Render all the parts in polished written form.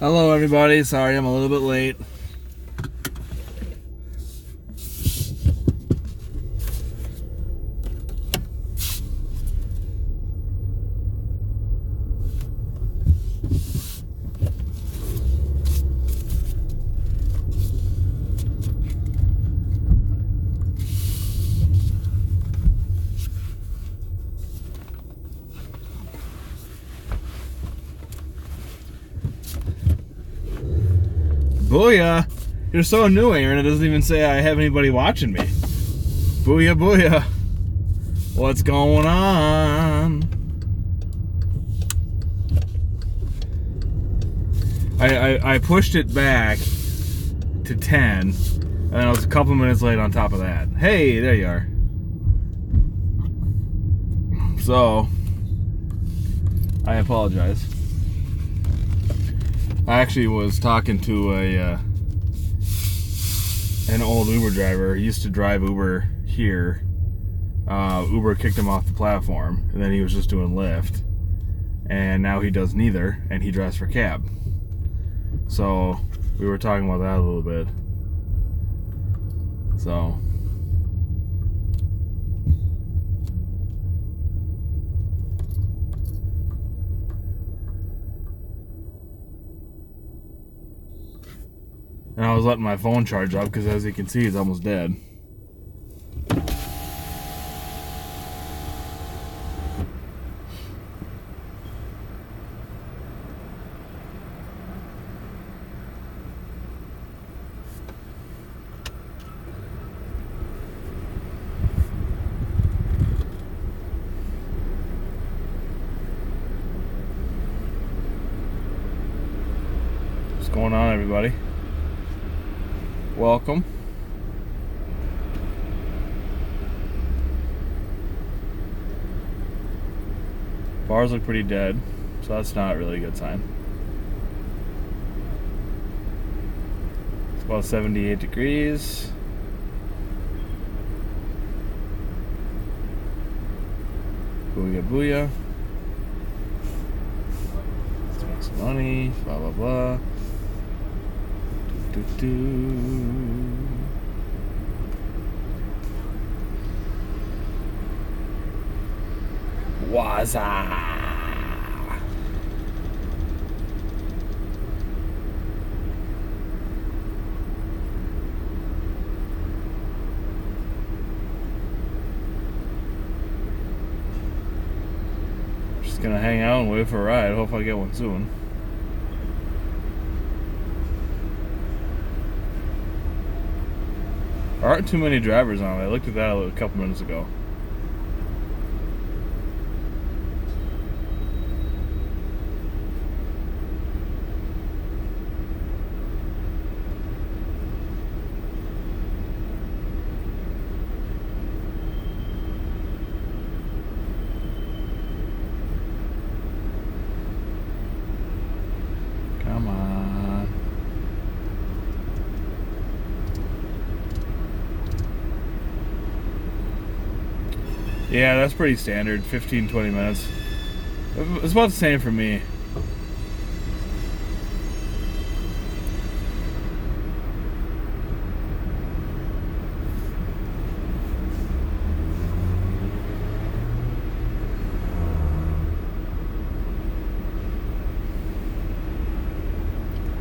Hello everybody, sorry I'm a little bit late. Booyah! You're so new, Aaron, it doesn't even say I have anybody watching me. Booyah, booyah. What's going on? I pushed it back to 10, and I was a couple minutes late on top of that. Hey, there you are. So, I apologize. I actually was talking to an old Uber driver. He used to drive Uber here. Uber kicked him off the platform, and then he was just doing Lyft. And now he does neither, and he drives for cab. So we were talking about that a little bit. So and I was letting my phone charge up because, as you can see, it's almost dead. What's going on, everybody? Welcome. Bars look pretty dead, so that's not really a good sign. It's about 78 degrees. Booyah, booyah. Let's make some money, blah, blah, blah. Do, do, do. Waza. Just gonna hang out and wait for a ride. Hope I get one soon. There aren't too many drivers on it. I looked at that a couple minutes ago. Come on. Yeah, that's pretty standard. 15-20 minutes. It's about the same for me.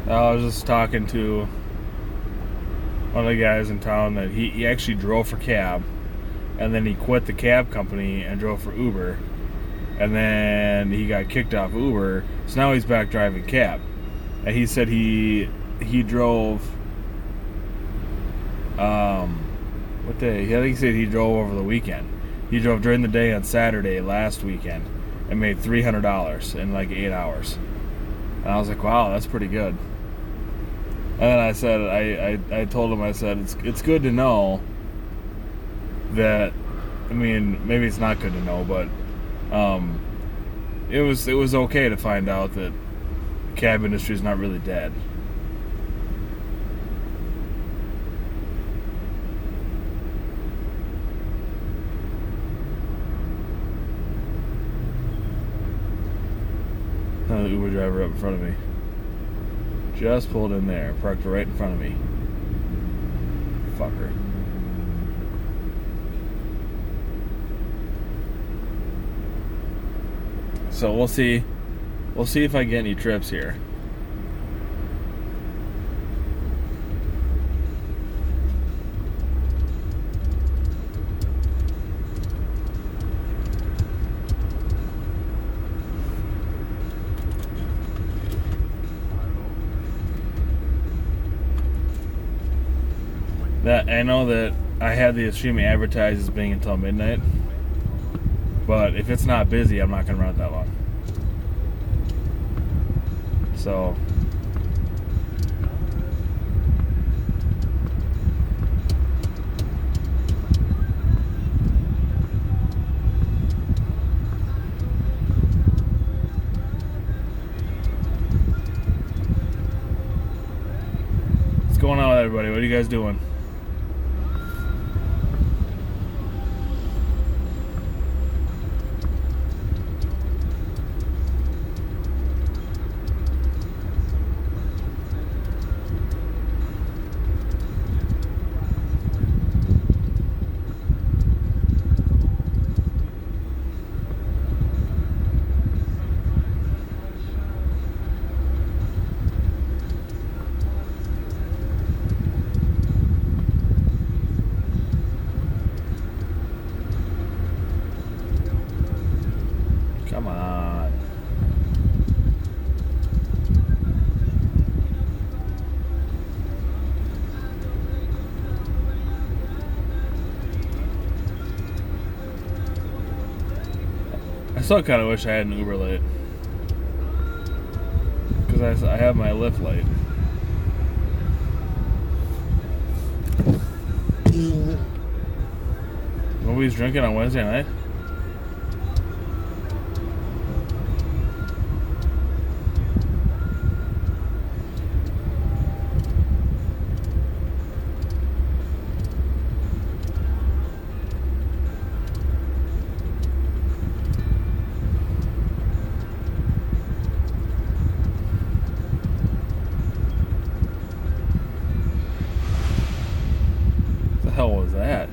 I was just talking to one of the guys in town that he actually drove for cab, and then he quit the cab company and drove for Uber, and then he got kicked off Uber, so now he's back driving cab. And he said he drove what day? I think he said he drove over the weekend. He drove during the day on Saturday last weekend and made $300 in like 8 hours. And I was like, wow, that's pretty good. And then I said, I told him, I said, it's good to know that, I mean, maybe it's not good to know, but it was okay to find out that cab industry is not really dead. Another Uber driver up in front of me. Just pulled in there. Parked right in front of me. Fucker. So we'll see. We'll see if I get any trips here. I know that I had the streaming advertised as being until midnight, but if it's not busy, I'm not going to run it that long. So what's going on with everybody? What are you guys doing? Come on. I still kind of wish I had an Uber light, because I have my Lyft light. Nobody's drinking on Wednesday night? What the hell was that?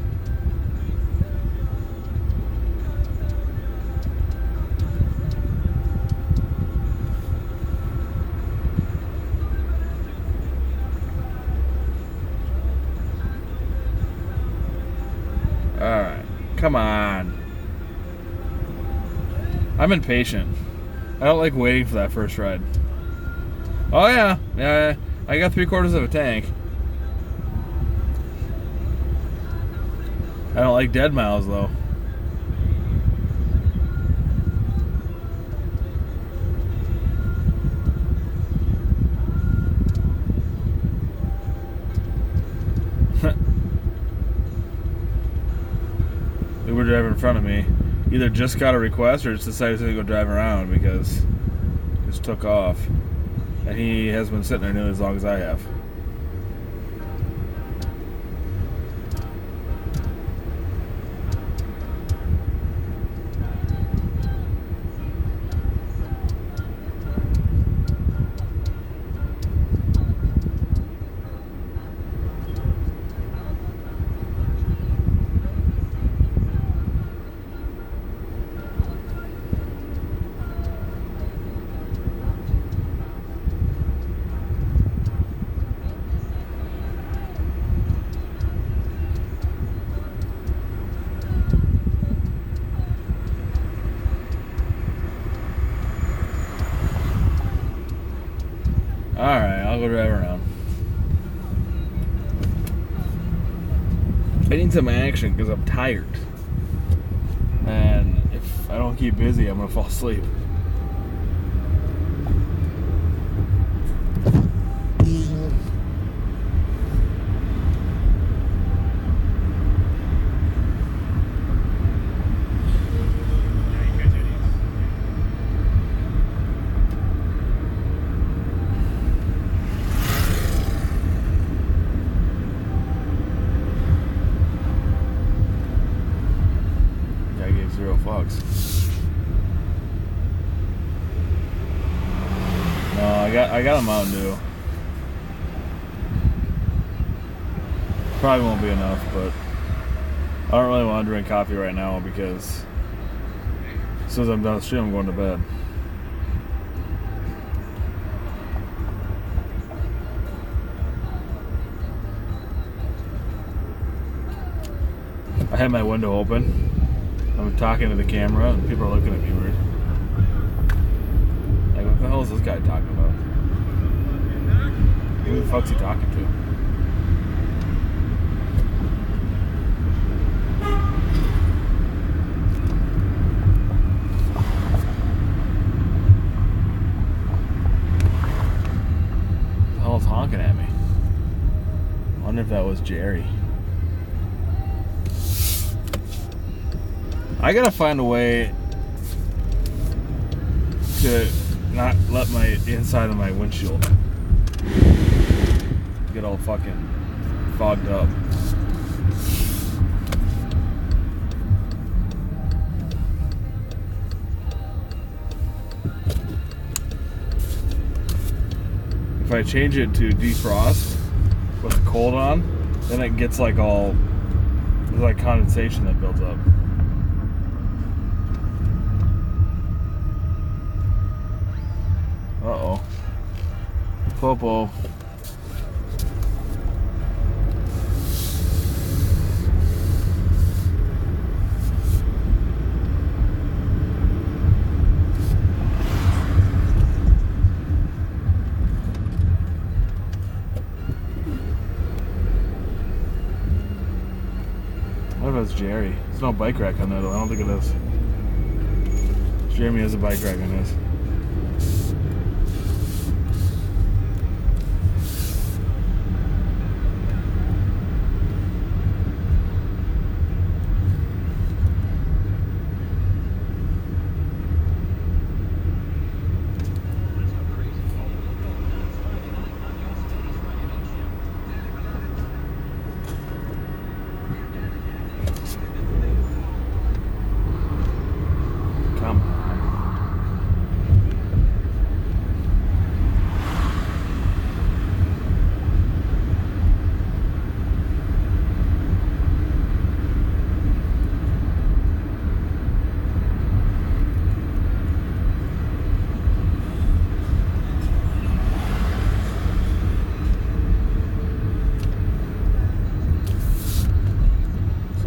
Alright, come on. I'm impatient. I don't like waiting for that first ride. Oh yeah, yeah, I got 3/4 of a tank. I don't like dead miles though. The Uber driver in front of me either just got a request or just decided to go drive around because he just took off. And he has been sitting there nearly as long as I have. Alright, I'll go drive around. I need some action because I'm tired. And if I don't keep busy, I'm going to fall asleep. Fucks. No, I got a Mountain Dew. Probably won't be enough, but I don't really want to drink coffee right now because as soon as I'm done the stream, I'm going to bed. I had my window open. I'm talking to the camera and people are looking at me weird. Like, what the hell is this guy talking about? Who the fuck's he talking to? Who the hell's honking at me? I wonder if that was Jerry. I gotta find a way to not let my inside of my windshield get all fucking fogged up. If I change it to defrost with the cold on, then it gets like all, there's like condensation that builds up. Uh-oh. Popo. What if it's Jerry? There's no bike rack on there though. I don't think it is. Jeremy has a bike rack on his.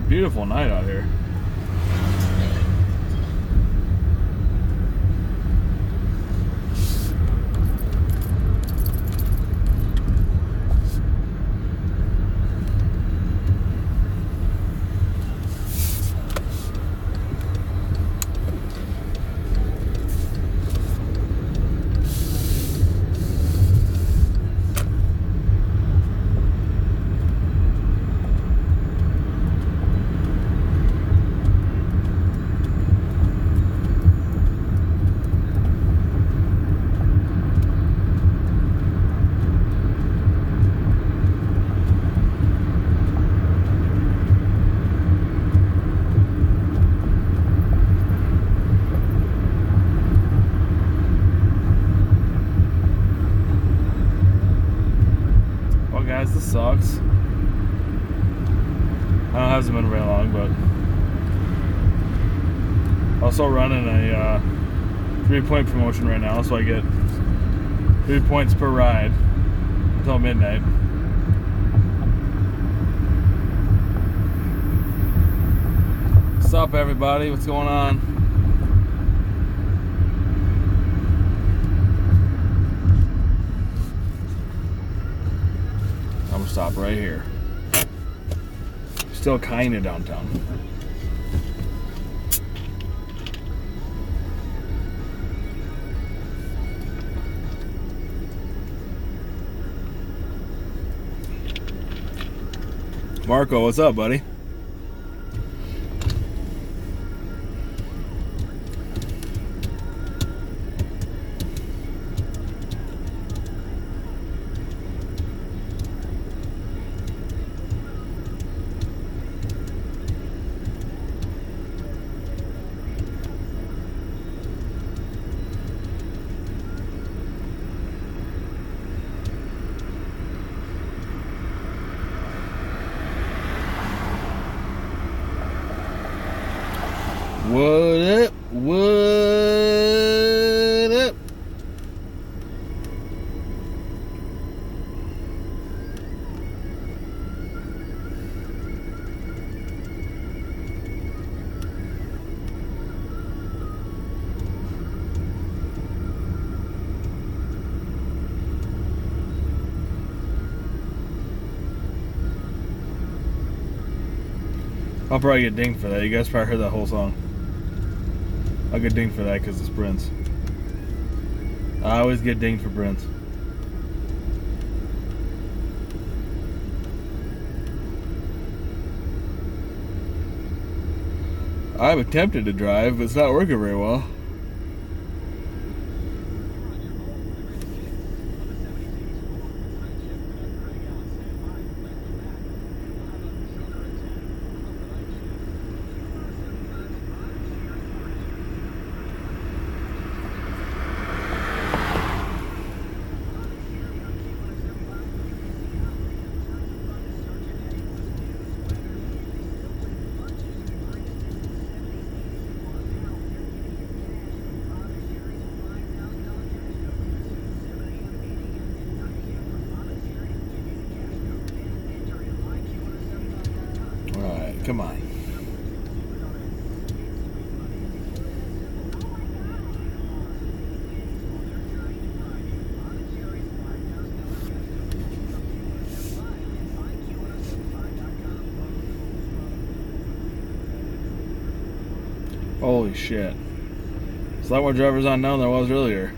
Beautiful night out here. Guys, this sucks. I know it hasn't been very long, but also running a 3-point promotion right now, so I get 3 points per ride until midnight. What's up, everybody? What's going on? I'm gonna stop right here. Still kinda downtown. Marco, what's up, buddy? What up? What up? I'll probably get dinged for that. You guys probably heard that whole song. I'll get dinged for that because it's Prince. I always get dinged for Prince. I've attempted to drive, but it's not working very well. Alright, come on. Holy shit. There's a lot more drivers on now than there was earlier.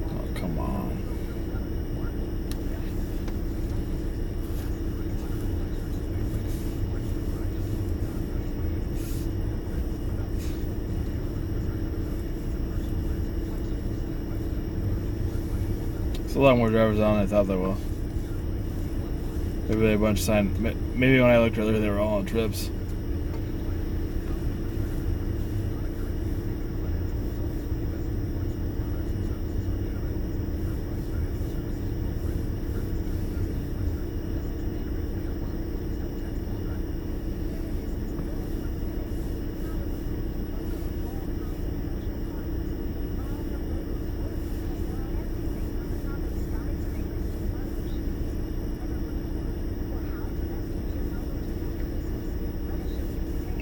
Oh, come on. A lot more drivers on than I thought there was. Maybe they had a bunch signed. Maybe when I looked earlier, they were all on trips.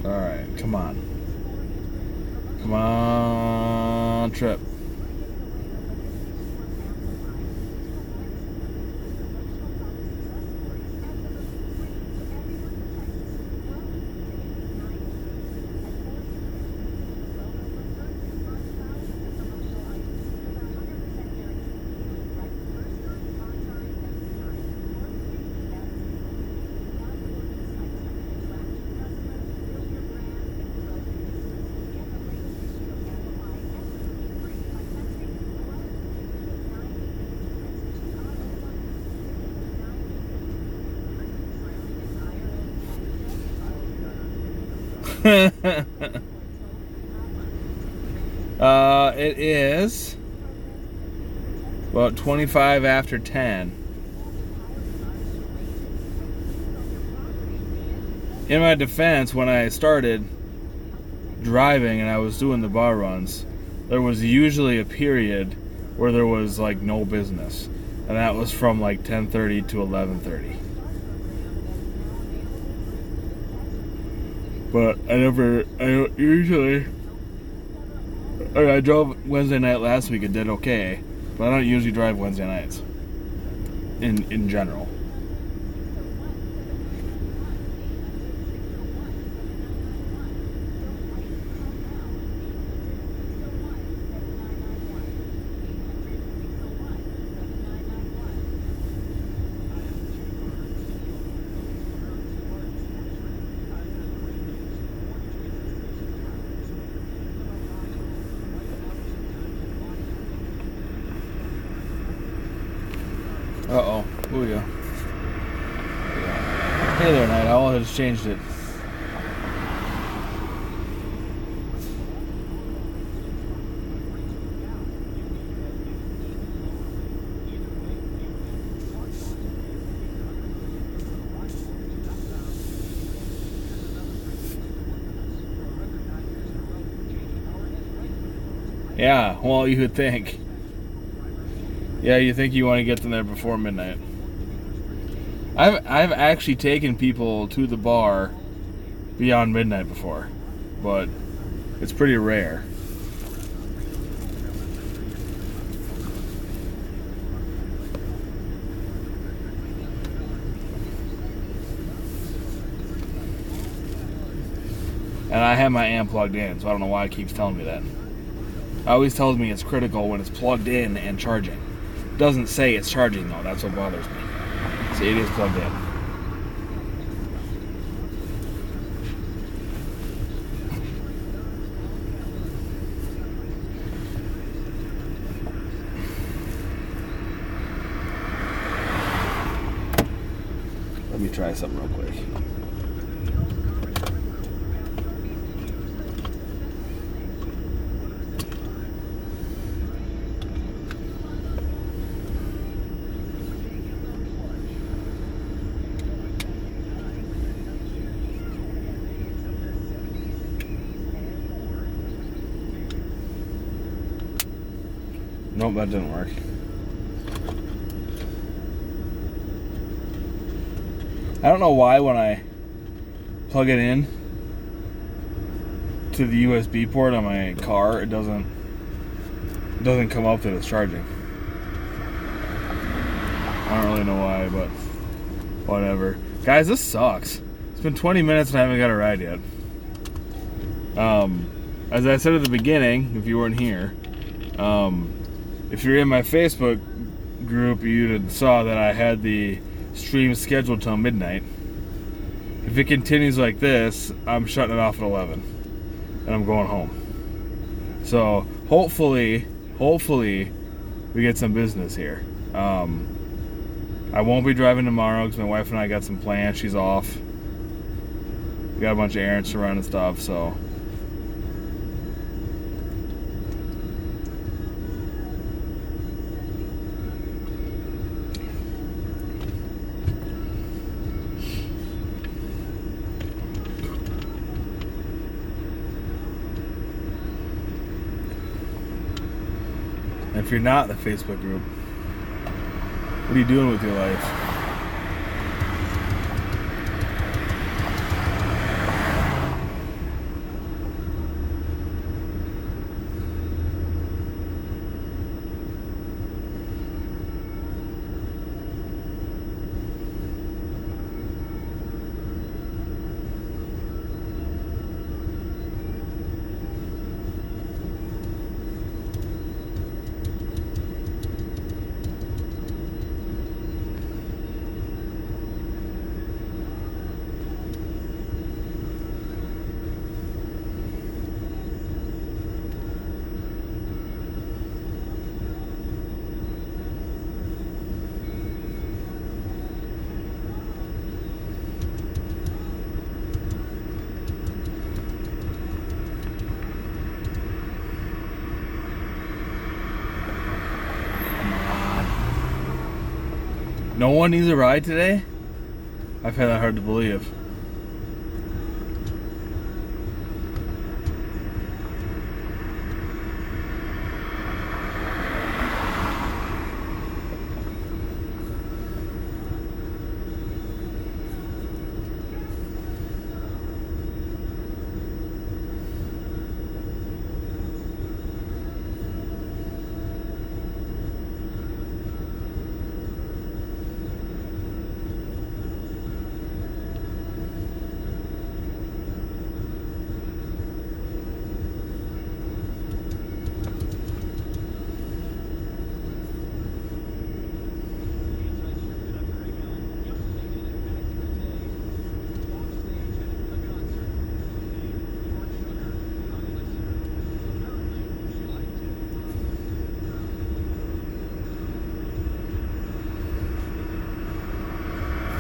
Alright, come on. Come on, trip. It is about 25 after 10. In my defense, when I started driving and I was doing the bar runs, there was usually a period where there was like no business, and that was from like 10:30 to 11:30. But I drove Wednesday night last week and did okay, but I don't usually drive Wednesday nights in general. Uh-oh. Here we go. Hey there, Night Owl. I just changed it. Yeah, well, you would think. Yeah, you think you want to get them there before midnight. I've actually taken people to the bar beyond midnight before, but it's pretty rare. And I have my amp plugged in, so I don't know why it keeps telling me that. It always tells me it's critical when it's plugged in and charging. It doesn't say it's charging though, that's what bothers me. So it is plugged in. Let me try something real quick. Nope, that didn't work. I don't know why when I plug it in to the USB port on my car, it doesn't come up that it's charging. I don't really know why, but whatever. Guys, this sucks. It's been 20 minutes and I haven't got a ride yet. As I said at the beginning, if you weren't here, if you're in my Facebook group, you'd saw that I had the stream scheduled till midnight. If it continues like this, I'm shutting it off at 11 and I'm going home. So hopefully we get some business here. I won't be driving tomorrow because my wife and I got some plans. She's off. We got a bunch of errands to run and stuff, so if you're not in the Facebook group, what are you doing with your life? No one needs a ride today? I find that hard to believe.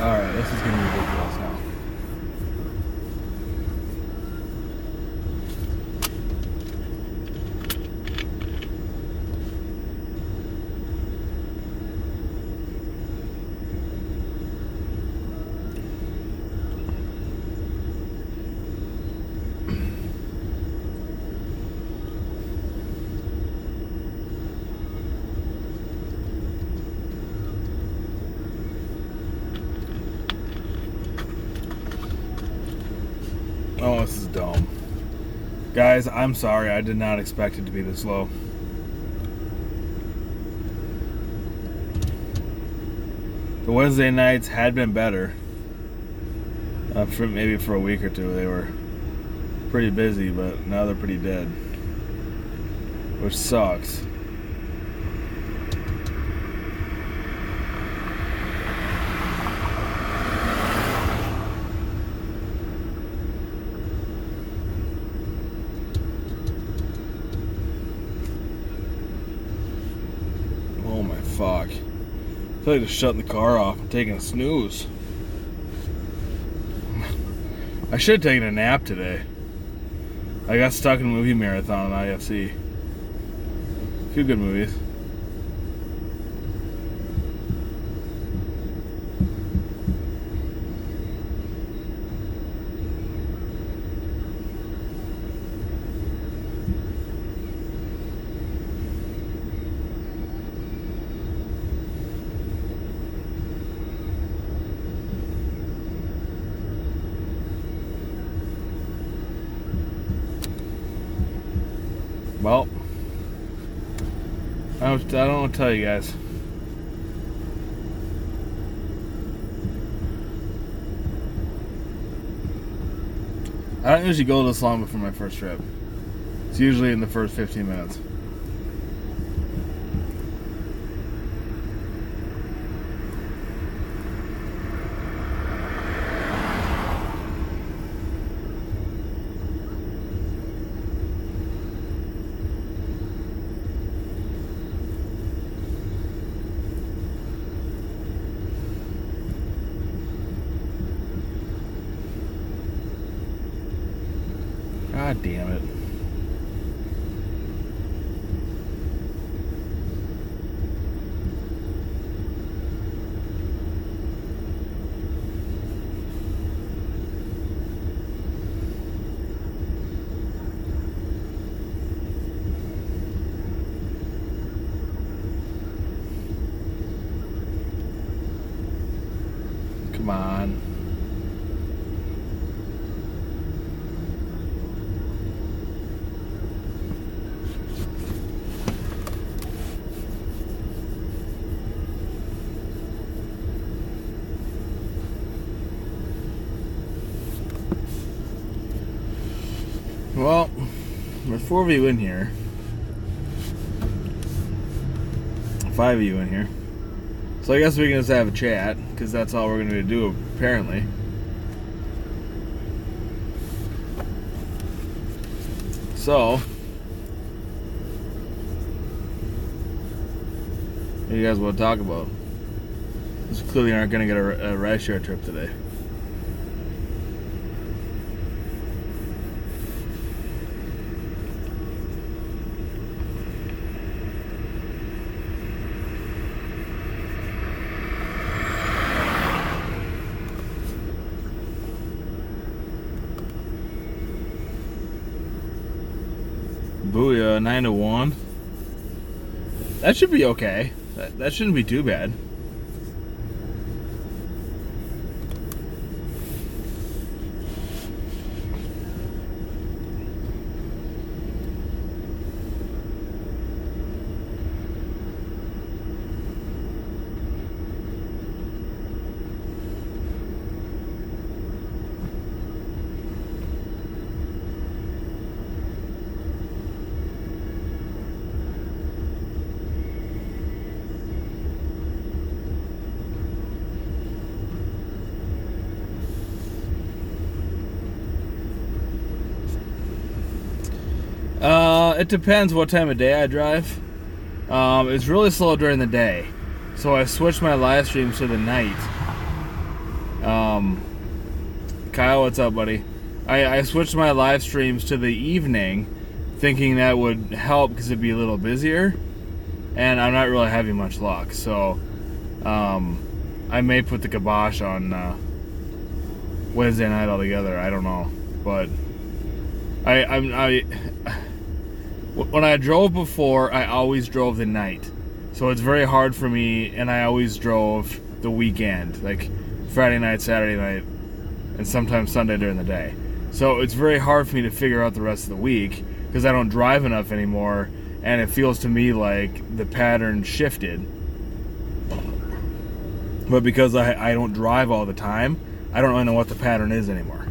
Alright, this is going to be ridiculous now. Oh, this is dumb. Guys, I'm sorry. I did not expect it to be this low. The Wednesday nights had been better. Maybe for a week or two. They were pretty busy, but now they're pretty dead. Which sucks. Oh my fuck. I feel like just shutting the car off and taking a snooze. I should have taken a nap today. I got stuck in a movie marathon on IFC. A few good movies. Well, I don't know what to tell you guys. I don't usually go this long before my first trip. It's usually in the first 15 minutes. God damn it. Come on. Well, there's 4 of you in here. 5 of you in here. So I guess we can just have a chat, because that's all we're going to do, apparently. So, what do you guys want to talk about? This clearly aren't going to get a ride share trip today. Booyah, 9-1. That should be okay. That shouldn't be too bad. It depends what time of day I drive. It's really slow during the day, so I switched my live streams to the night. Kyle, what's up, buddy? I switched my live streams to the evening, thinking that would help because it'd be a little busier, and I'm not really having much luck. So I may put the kibosh on Wednesday night altogether. I don't know, but when I drove before, I always drove the night. So it's very hard for me, and I always drove the weekend, like Friday night, Saturday night, and sometimes Sunday during the day. So it's very hard for me to figure out the rest of the week because I don't drive enough anymore, and it feels to me like the pattern shifted. But because I don't drive all the time, I don't really know what the pattern is anymore.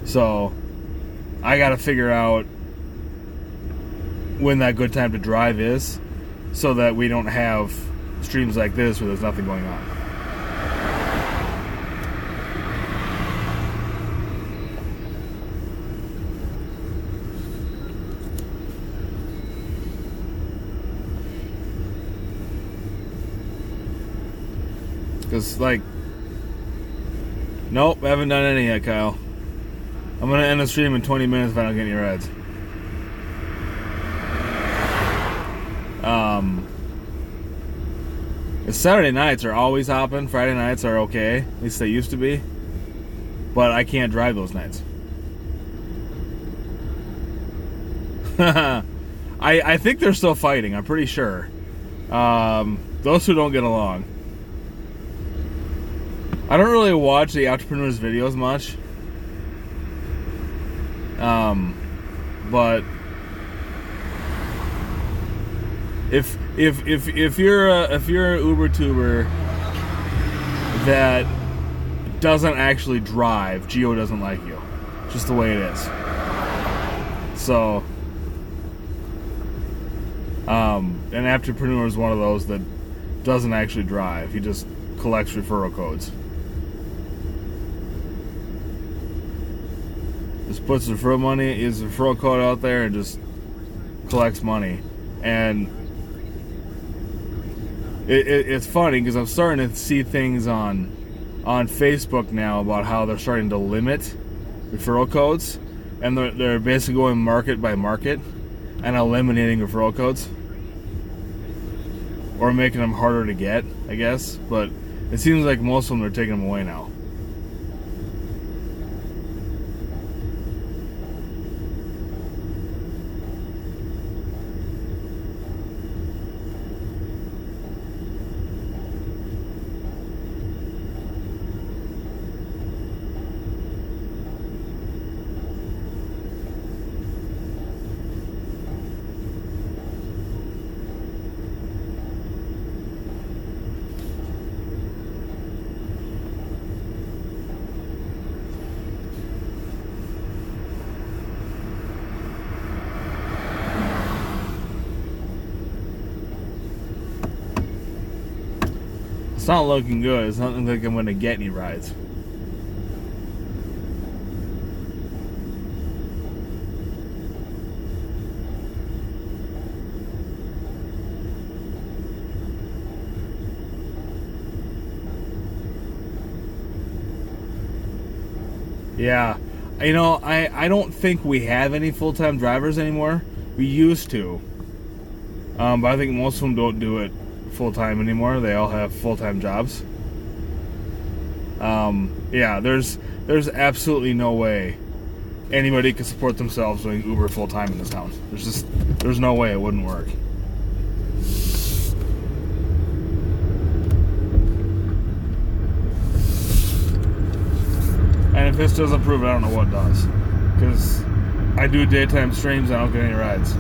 So I got to figure out when that good time to drive is, so that we don't have streams like this where there's nothing going on. Because, like, nope, I haven't done any yet, Kyle. I'm going to end the stream in 20 minutes if I don't get any rides. Saturday nights are always hopping. Friday nights are okay. At least they used to be. But I can't drive those nights. I think they're still fighting. I'm pretty sure. Those who don't get along. I don't really watch the entrepreneurs' videos much. But if you're an Uber tuber that doesn't actually drive, Geo doesn't like you. Just the way it is. So, an entrepreneur is one of those that doesn't actually drive. He just collects referral codes. Just puts his referral code out there and just collects money. And it's funny because I'm starting to see things on Facebook now about how they're starting to limit referral codes, and they're basically going market by market and eliminating referral codes, or making them harder to get, I guess. But it seems like most of them are taking them away now. It's not looking good. It's not looking like I'm going to get any rides. Yeah. You know, I don't think we have any full-time drivers anymore. We used to. But I think most of them don't do it full-time anymore. They all have full-time jobs. Yeah, there's absolutely no way anybody could support themselves doing Uber full-time in this town. There's no way it wouldn't work. And if this doesn't prove it, I don't know what does. Because I do daytime streams and I don't get any rides.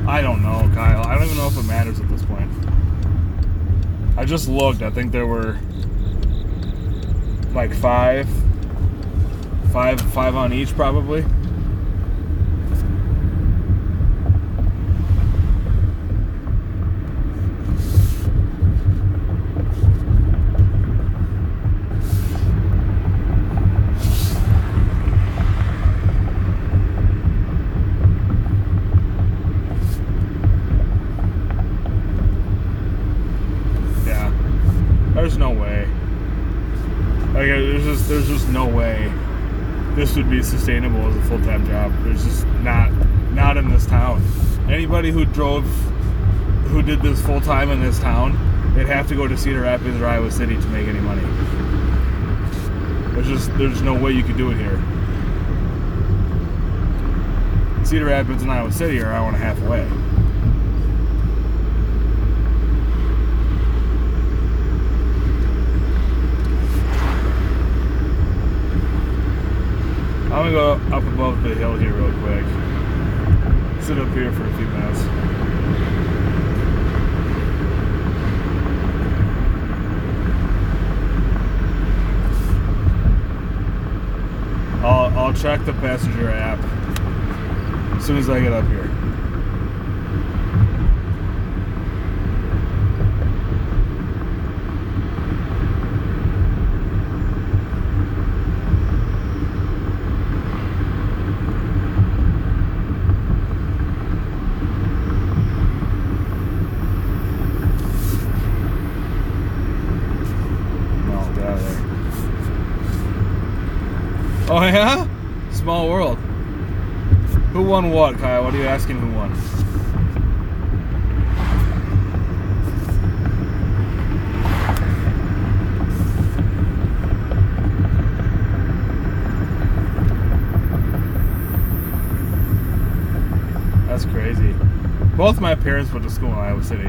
I don't know, Kyle. I don't even know if it matters at this point. I just looked. I think there were like five on each, probably. There's no way. Like, there's just no way this would be sustainable as a full-time job. There's just not in this town. Anybody who did this full-time in this town, they'd have to go to Cedar Rapids or Iowa City to make any money. There's no way you could do it here. Cedar Rapids and Iowa City are an hour and a half away. hill here real quick. Sit up here for a few minutes. I'll check the passenger app as soon as I get up here. Oh yeah? Small world. Who won what, Kyle? What are you asking who won? That's crazy. Both my parents went to school in Iowa City.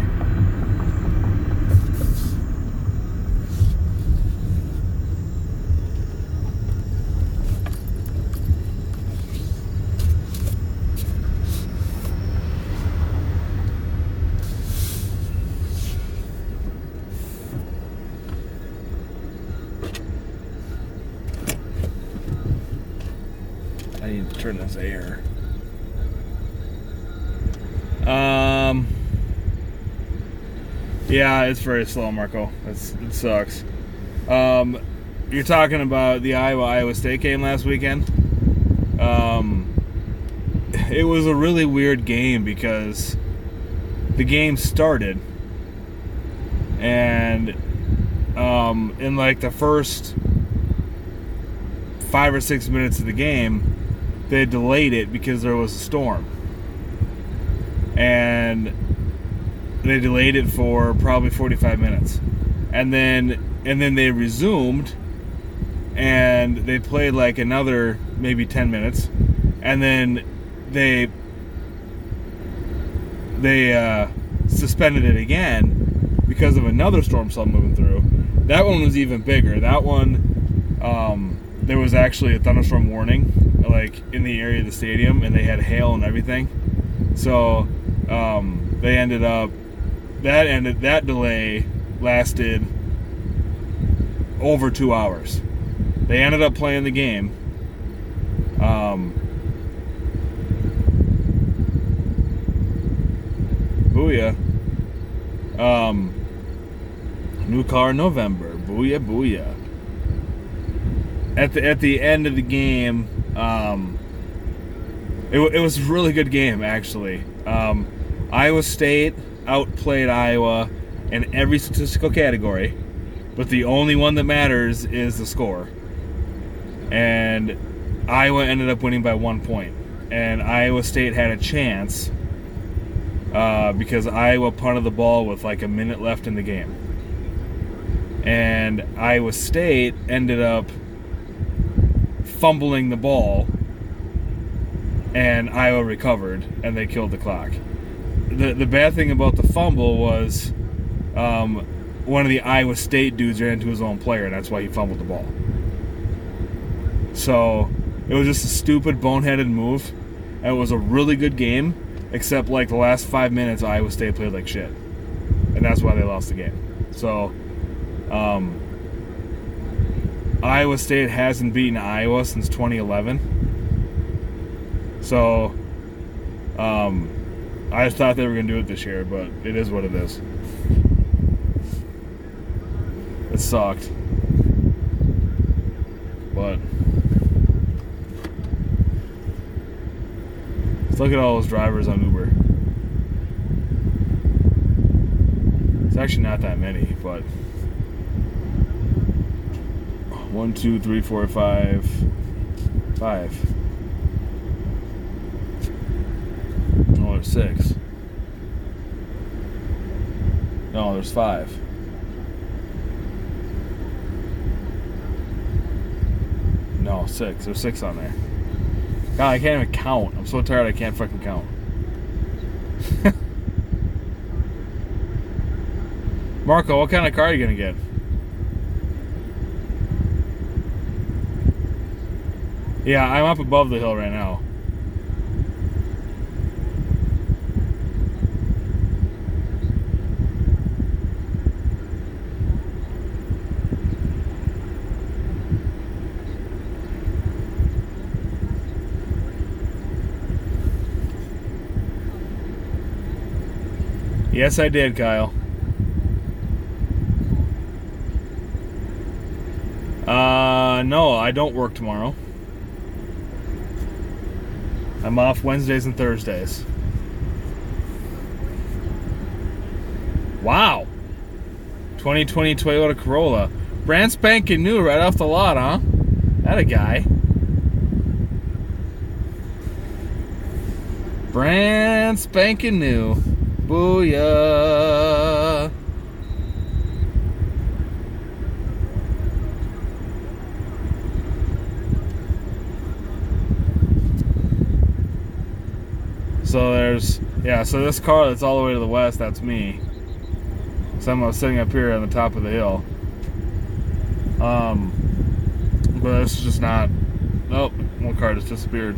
I need to turn this air. Yeah, it's very slow, Marco. It sucks. You're talking about the Iowa State game last weekend. It was a really weird game because the game started and in like the first 5 or 6 minutes of the game, they delayed it because there was a storm. And they delayed it for probably 45 minutes. And then they resumed and they played like another maybe 10 minutes. And then they suspended it again because of another storm cell moving through. That one was even bigger. That one, there was actually a thunderstorm warning, like in the area of the stadium, and they had hail and everything. So they ended up that delay lasted over 2 hours. They ended up playing the game. Booyah. New car in November. Booyah, booyah. At the end of the game, it was a really good game, actually. Iowa State outplayed Iowa in every statistical category, but the only one that matters is the score. And Iowa ended up winning by 1 point. And Iowa State had a chance because Iowa punted the ball with like a minute left in the game. And Iowa State ended up fumbling the ball, and Iowa recovered, and they killed the clock. The bad thing about the fumble was one of the Iowa State dudes ran into his own player, and that's why he fumbled the ball. So it was just a stupid, boneheaded move, and it was a really good game, except like the last 5 minutes, Iowa State played like shit, and that's why they lost the game. So Iowa State hasn't beaten Iowa since 2011. So I thought they were going to do it this year, but it is what it is. It sucked. But let's look at all those drivers on Uber. It's actually not that many, but 1, 2, 3, 4, 5. No, there's 6. No, there's 5. No, 6. There's 6 on there. God, I can't even count. I'm so tired I can't fucking count. Marco, what kind of car are you gonna get? Yeah, I'm up above the hill right now. Yes, I did, Kyle. No, I don't work tomorrow. I'm off Wednesdays and Thursdays. Wow. 2020 Toyota Corolla. Brand spanking new right off the lot, huh? That a guy. Brand spanking new. Booyah. So so this car that's all the way to the west, that's me. So I'm sitting up here on the top of the hill. But it's just not. Nope, one car just disappeared.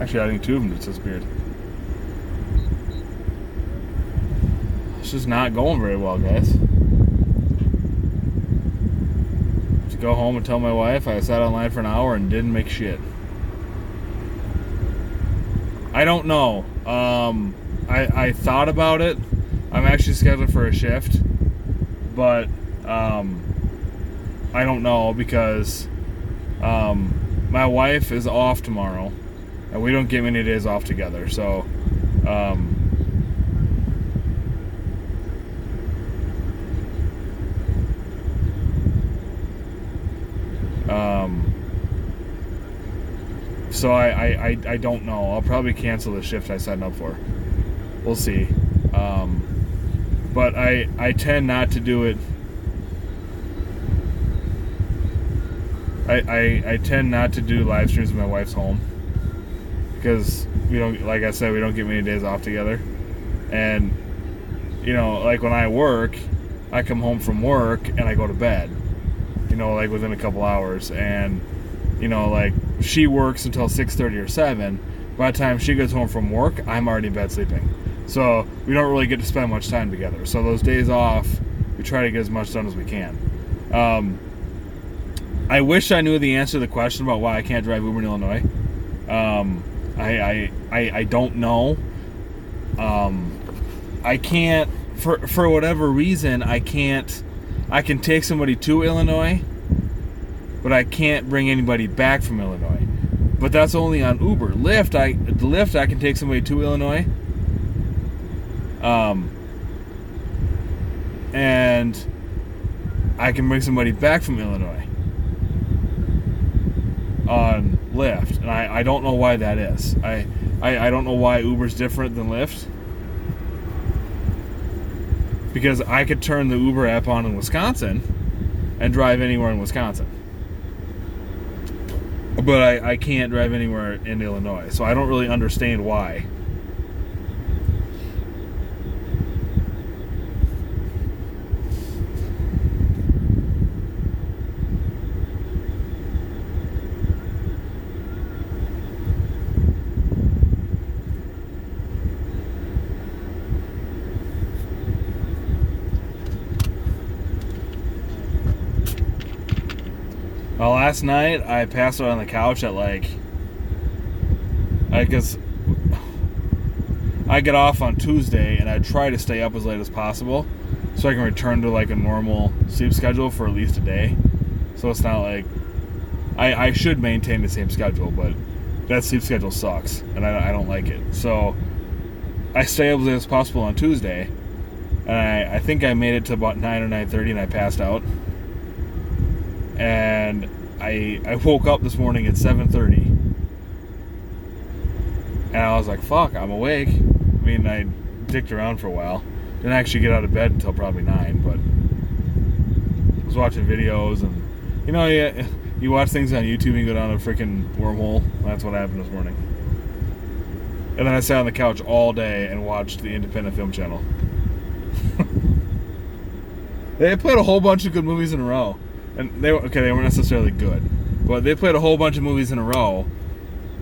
Actually, I think two of them just disappeared. It's just not going very well, guys. To go home and tell my wife I sat online for an hour and didn't make shit. I don't know. I thought about it. I'm actually scheduled for a shift, but I don't know because my wife is off tomorrow, and we don't get many days off together. So so I don't know. I'll probably cancel the shift I signed up for. We'll see. But I tend not to do it. I tend not to do live streams when my wife's home because we don't, like I said, we don't get many days off together. And like when I work, I come home from work and I go to bed. Like within a couple hours, and like she works until 6:30 or 7. By the time she goes home from work, I'm already in bed sleeping. So we don't really get to spend much time together. So those days off, we try to get as much done as we can. I wish I knew the answer to the question about why I can't drive Uber in Illinois. I don't know. I can't, for whatever reason, I can take somebody to Illinois, but I can't bring anybody back from Illinois. But that's only on Uber. Lyft, I can take somebody to Illinois. And I can bring somebody back from Illinois on Lyft. And I don't know why that is. I don't know why Uber's different than Lyft. Because I could turn the Uber app on in Wisconsin and drive anywhere in Wisconsin. But I can't drive anywhere in Illinois. So I don't really understand why. Well, last night I passed out on the couch at guess I get off on Tuesday and I try to stay up as late as possible so I can return to like a normal sleep schedule for at least a day. So it's not like I should maintain the same schedule, but that sleep schedule sucks and I don't like it. So I stay up as late as possible on Tuesday, and I think I made it to about 9 or 9:30 and I passed out. And I woke up this morning at 7:30, and I was like, fuck, I'm awake. I mean, I dicked around for a while. Didn't actually get out of bed until probably 9, but I was watching videos, and you watch things on YouTube and you go down a freaking wormhole. That's what happened this morning. And then I sat on the couch all day and watched the Independent Film Channel. They played a whole bunch of good movies in a row. And they weren't necessarily good, but they played a whole bunch of movies in a row,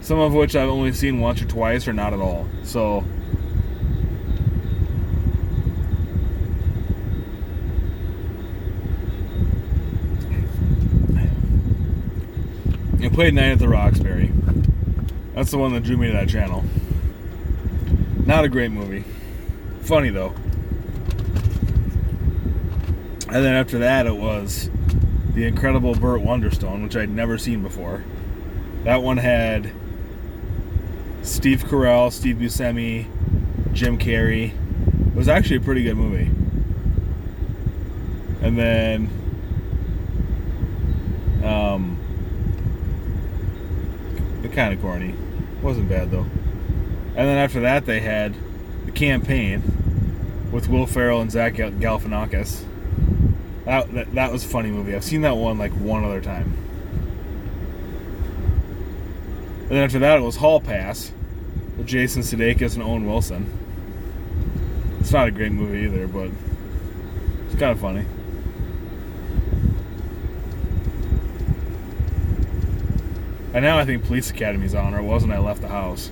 some of which I've only seen once or twice or not at all. So they played Night at the Roxbury. That's the one that drew me to that channel. Not a great movie. Funny though. And then after that, it was The Incredible Burt Wonderstone, which I'd never seen before. That one had Steve Carell, Steve Buscemi, Jim Carrey. It was actually a pretty good movie. And then kind of corny. Wasn't bad though. And then after that, they had The Campaign with Will Ferrell and Zach Galifianakis. That was a funny movie. I've seen that one like one other time. And then after that, it was Hall Pass with Jason Sudeikis and Owen Wilson. It's not a great movie either, but it's kind of funny. And now I think Police Academy's on, or it wasn't. I left the house.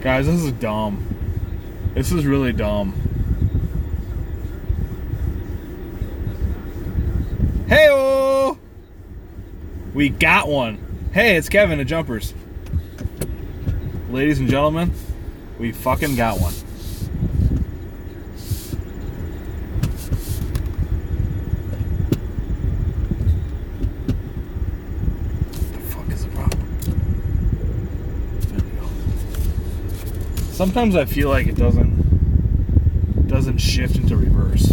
Guys, this is dumb. This is really dumb. Hey-oh! We got one. Hey, it's Kevin at Jumpers. Ladies and gentlemen, we fucking got one. What the fuck is the problem? There we go. Sometimes I feel like it doesn't shift into reverse.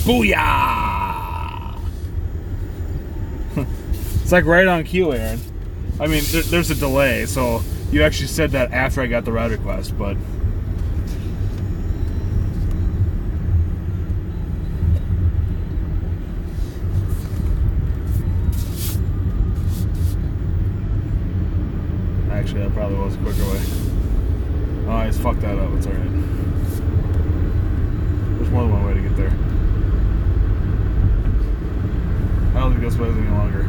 Booyah! It's like right on cue, Aaron. I mean, there's a delay, so you actually said that after I got the ride request, but... Actually, that probably was a quicker way. Oh, I just fucked that up. It's alright. There's more than one way to get there. I don't think this way is any longer.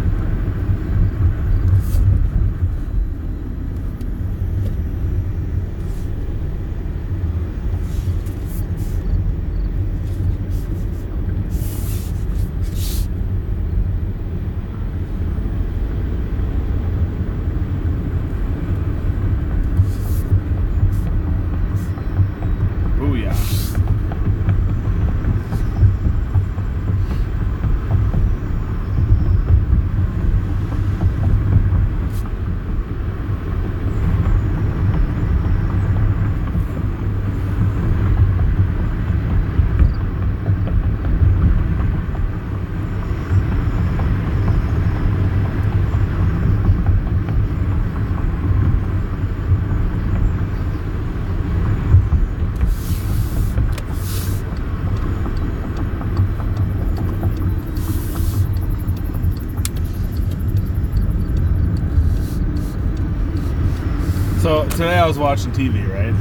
So today I was watching TV, right?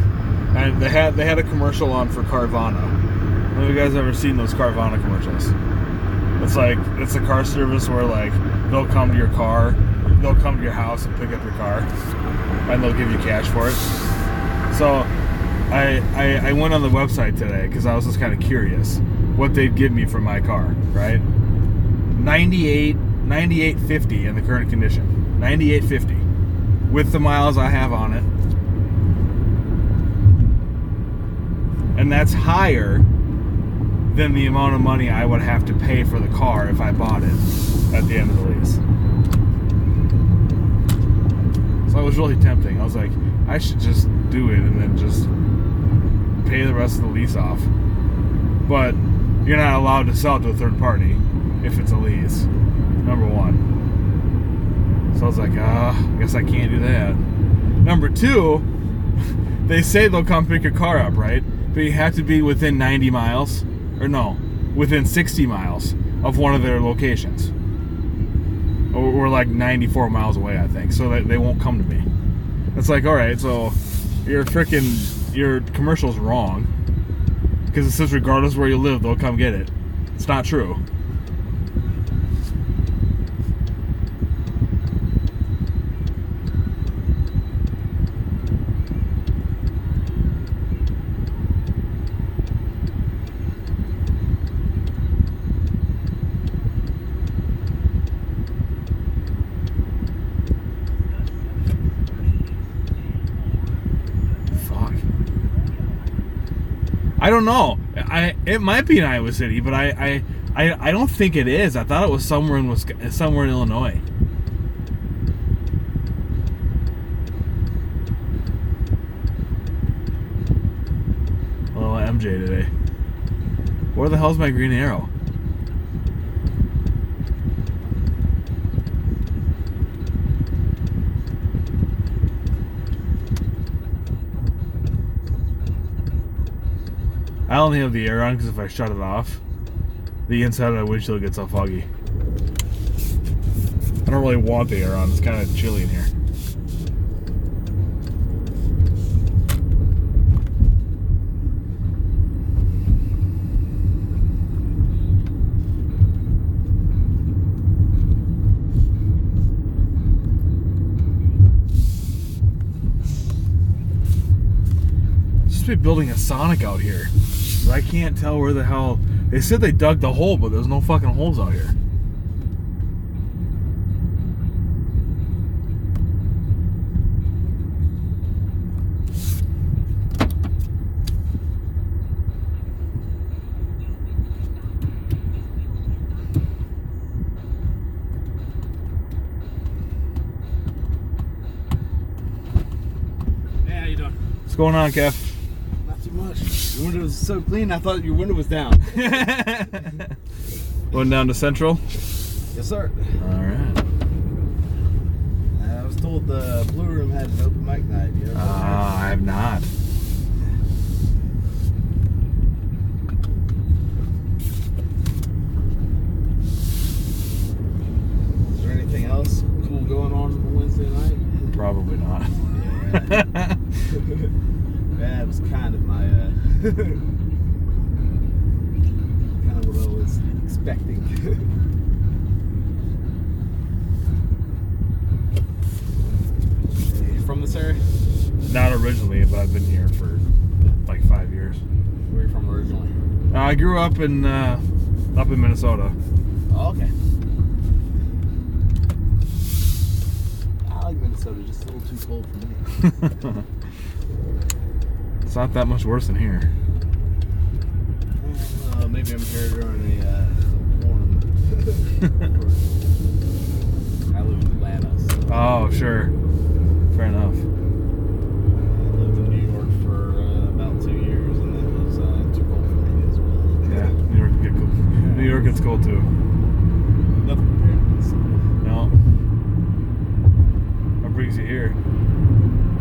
And they had a commercial on for Carvana. Have you guys ever seen those Carvana commercials? It's a car service where like they'll come to your car, they'll come to your house and pick up your car, and they'll give you cash for it. So I went on the website today because I was just kind of curious what they'd give me for my car, right? $98.50 in the current condition. $98.50 with the miles I have on it. And that's higher than the amount of money I would have to pay for the car if I bought it at the end of the lease. So it was really tempting. I was like, I should just do it and then just pay the rest of the lease off. But you're not allowed to sell it to a third party if it's a lease, number one. So I was like, I guess I can't do that. Number two, they say they'll come pick your car up, right? But you have to be within 90 miles, or no, within 60 miles of one of their locations. Or we're like 94 miles away, I think, so that they won't come to me. It's like, alright, so your commercial's wrong. Because it says regardless where you live, they'll come get it. It's not true. don't know. It might be in Iowa City, but I don't think it is. I thought it was somewhere in Illinois. Little MJ today. Where the hell's my green arrow? I only have the air on because if I shut it off, the inside of my windshield gets all foggy. I don't really want the air on. It's kind of chilly in here. Just be building a Sonic out here. But I can't tell where the hell. They said they dug the hole, but there's no fucking holes out here. Hey, how you doing? What's going on, Kev? Not too much. Your window was so clean, I thought your window was down. Going down to Central? Yes, sir. Alright. I was told the Blue Room had an open mic night. I have not. Is there anything else cool going on Wednesday night? Probably not. Yeah. That was kind of my, kind of what I was expecting. From this area? Not originally, but I've been here for like 5 years. Where are you from originally? I grew up in Minnesota. Oh, okay. I like Minnesota, just a little too cold for me. It's not that much worse than here. Maybe I'm here during a warm. I live in Atlanta. So. Oh, sure. Fair enough. I lived in New York for about 2 years, and it was too cold for me as well. Yeah, New York can get cold. New York gets cold too. Nothing compared to Minnesota. No. What brings you here?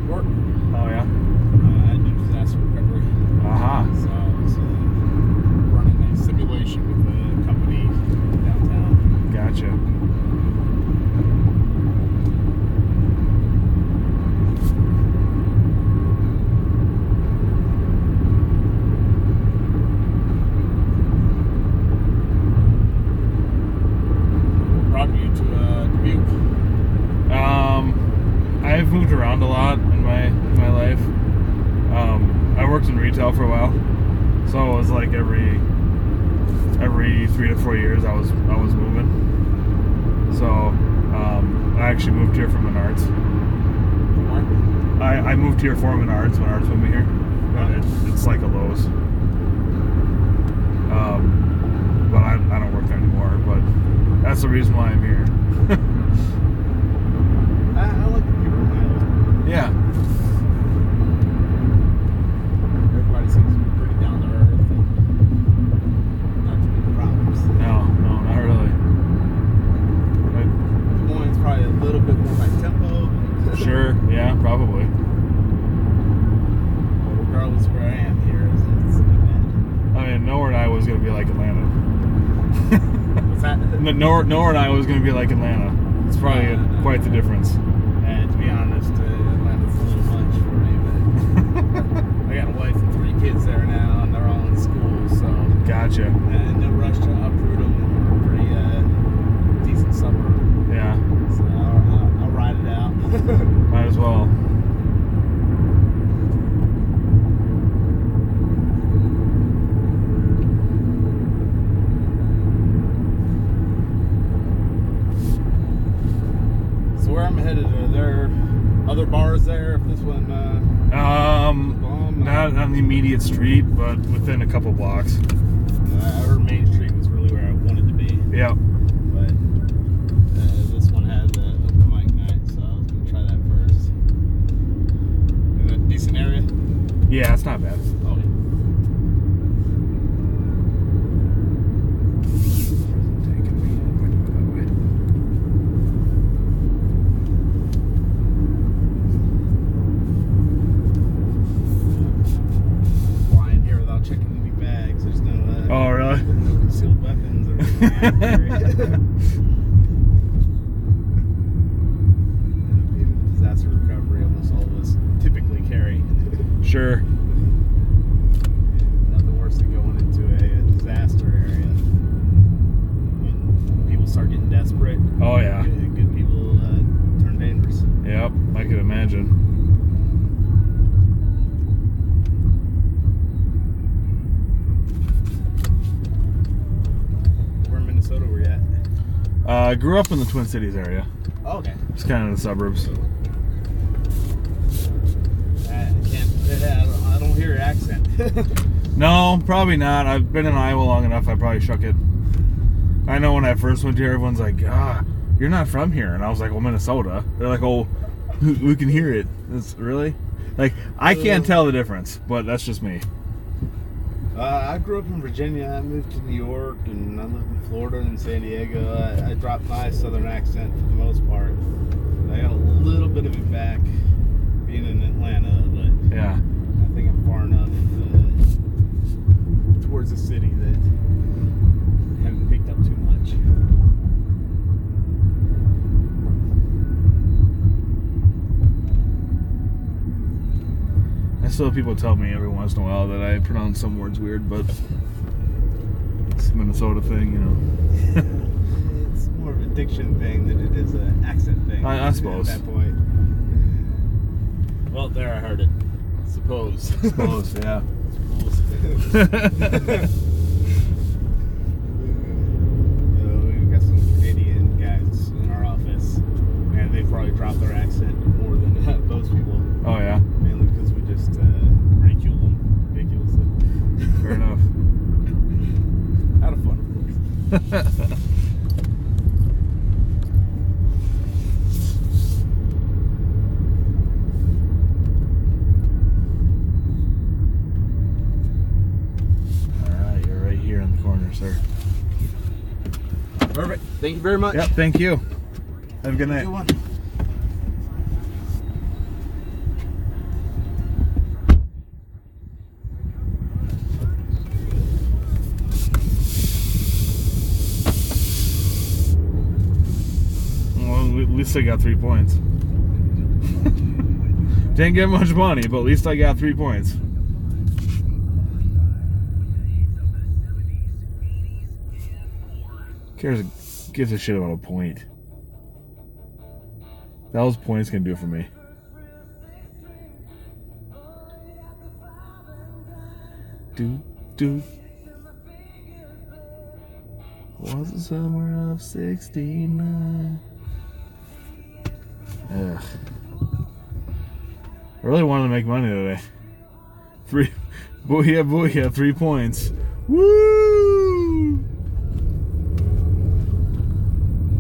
Work. Oh yeah. I do disaster recovery. Aha. So I was running a simulation with a company downtown. Gotcha. What brought you to Dubuque? I've moved around a lot in my life. I worked in retail for a while, so it was like every 3 to 4 years I was moving. So I actually moved here from Menards. From where? I moved here for Menards. Menards moved me here, but it's like a Lowe's. But I don't work there anymore. But that's the reason why I'm here. I like the people in Iowa. Yeah. Everybody seems to be pretty down to earth and not too many problems. No, not really. Des Moines is probably a little bit more high tempo. Sure, yeah, probably. But regardless of where I am here, it's not I mean, nowhere in Iowa is going to be like Atlanta. bad. What's that? Nowhere in Iowa is going to be like Atlanta. It's probably quite the difference. And to be honest, Atlanta's a little much for me, but I got a wife and 3 kids there now, and they're all in school, so. Gotcha. And no rush to uproot them. We're a pretty decent suburb. Yeah, So I'll ride it out. might as well. So where I'm headed, are there other bars there? If this one, bomb, Not not on the immediate street, but within a couple blocks. I heard Main Street was really where I wanted to be. Yeah. But this one has a open mic night, so I was going to try that first. Is that a decent area? Yeah, it's not bad. Oh, yeah. Flying here without checking any bags. There's no, Oh, really? no concealed weapons or anything. Disaster recovery, almost all of us typically carry. Sure. Nothing worse than going into a disaster area when people start getting desperate. Oh, yeah. Good people turn dangerous. Yep, I could imagine. Where in Minnesota were you at? I grew up in the Twin Cities area. Oh, okay. Just kind of in the suburbs. I don't hear your accent. No, probably not. I've been in Iowa long enough. I probably shook it. I know when I first went here, everyone's like, you're not from here. And I was like, well, Minnesota. They're like, oh, we can hear it. It's really? Like, I can't tell the difference, but that's just me. I grew up in Virginia. I moved to New York, and I lived in Florida and San Diego. I dropped my southern accent for the most part. I got a little bit of it back being in Atlanta, but Yeah. I think I'm far enough towards the city that I haven't picked up too much. I still have people tell me every once in a while that I pronounce some words weird, but it's a Minnesota thing, you know. It's more of a diction thing than it is an accent thing. I suppose. At that point. Well, there I heard it. Suppose. Suppose, yeah. We've got some Canadian guys in our office, and they probably drop their accent more than most people. Oh, yeah. Mainly because we just ridicule them ridiculously. Fair enough. Out of fun, of course. Sir. Perfect. Thank you very much. Yep, thank you. Have a good night. Good one. Well, at least I got 3 points. Didn't get much money, but at least I got 3 points. Gives a shit about a point. Those points can do for me. Was the summer of 69. Ugh. I really wanted to make money today. Booyah, 3 points. Woo!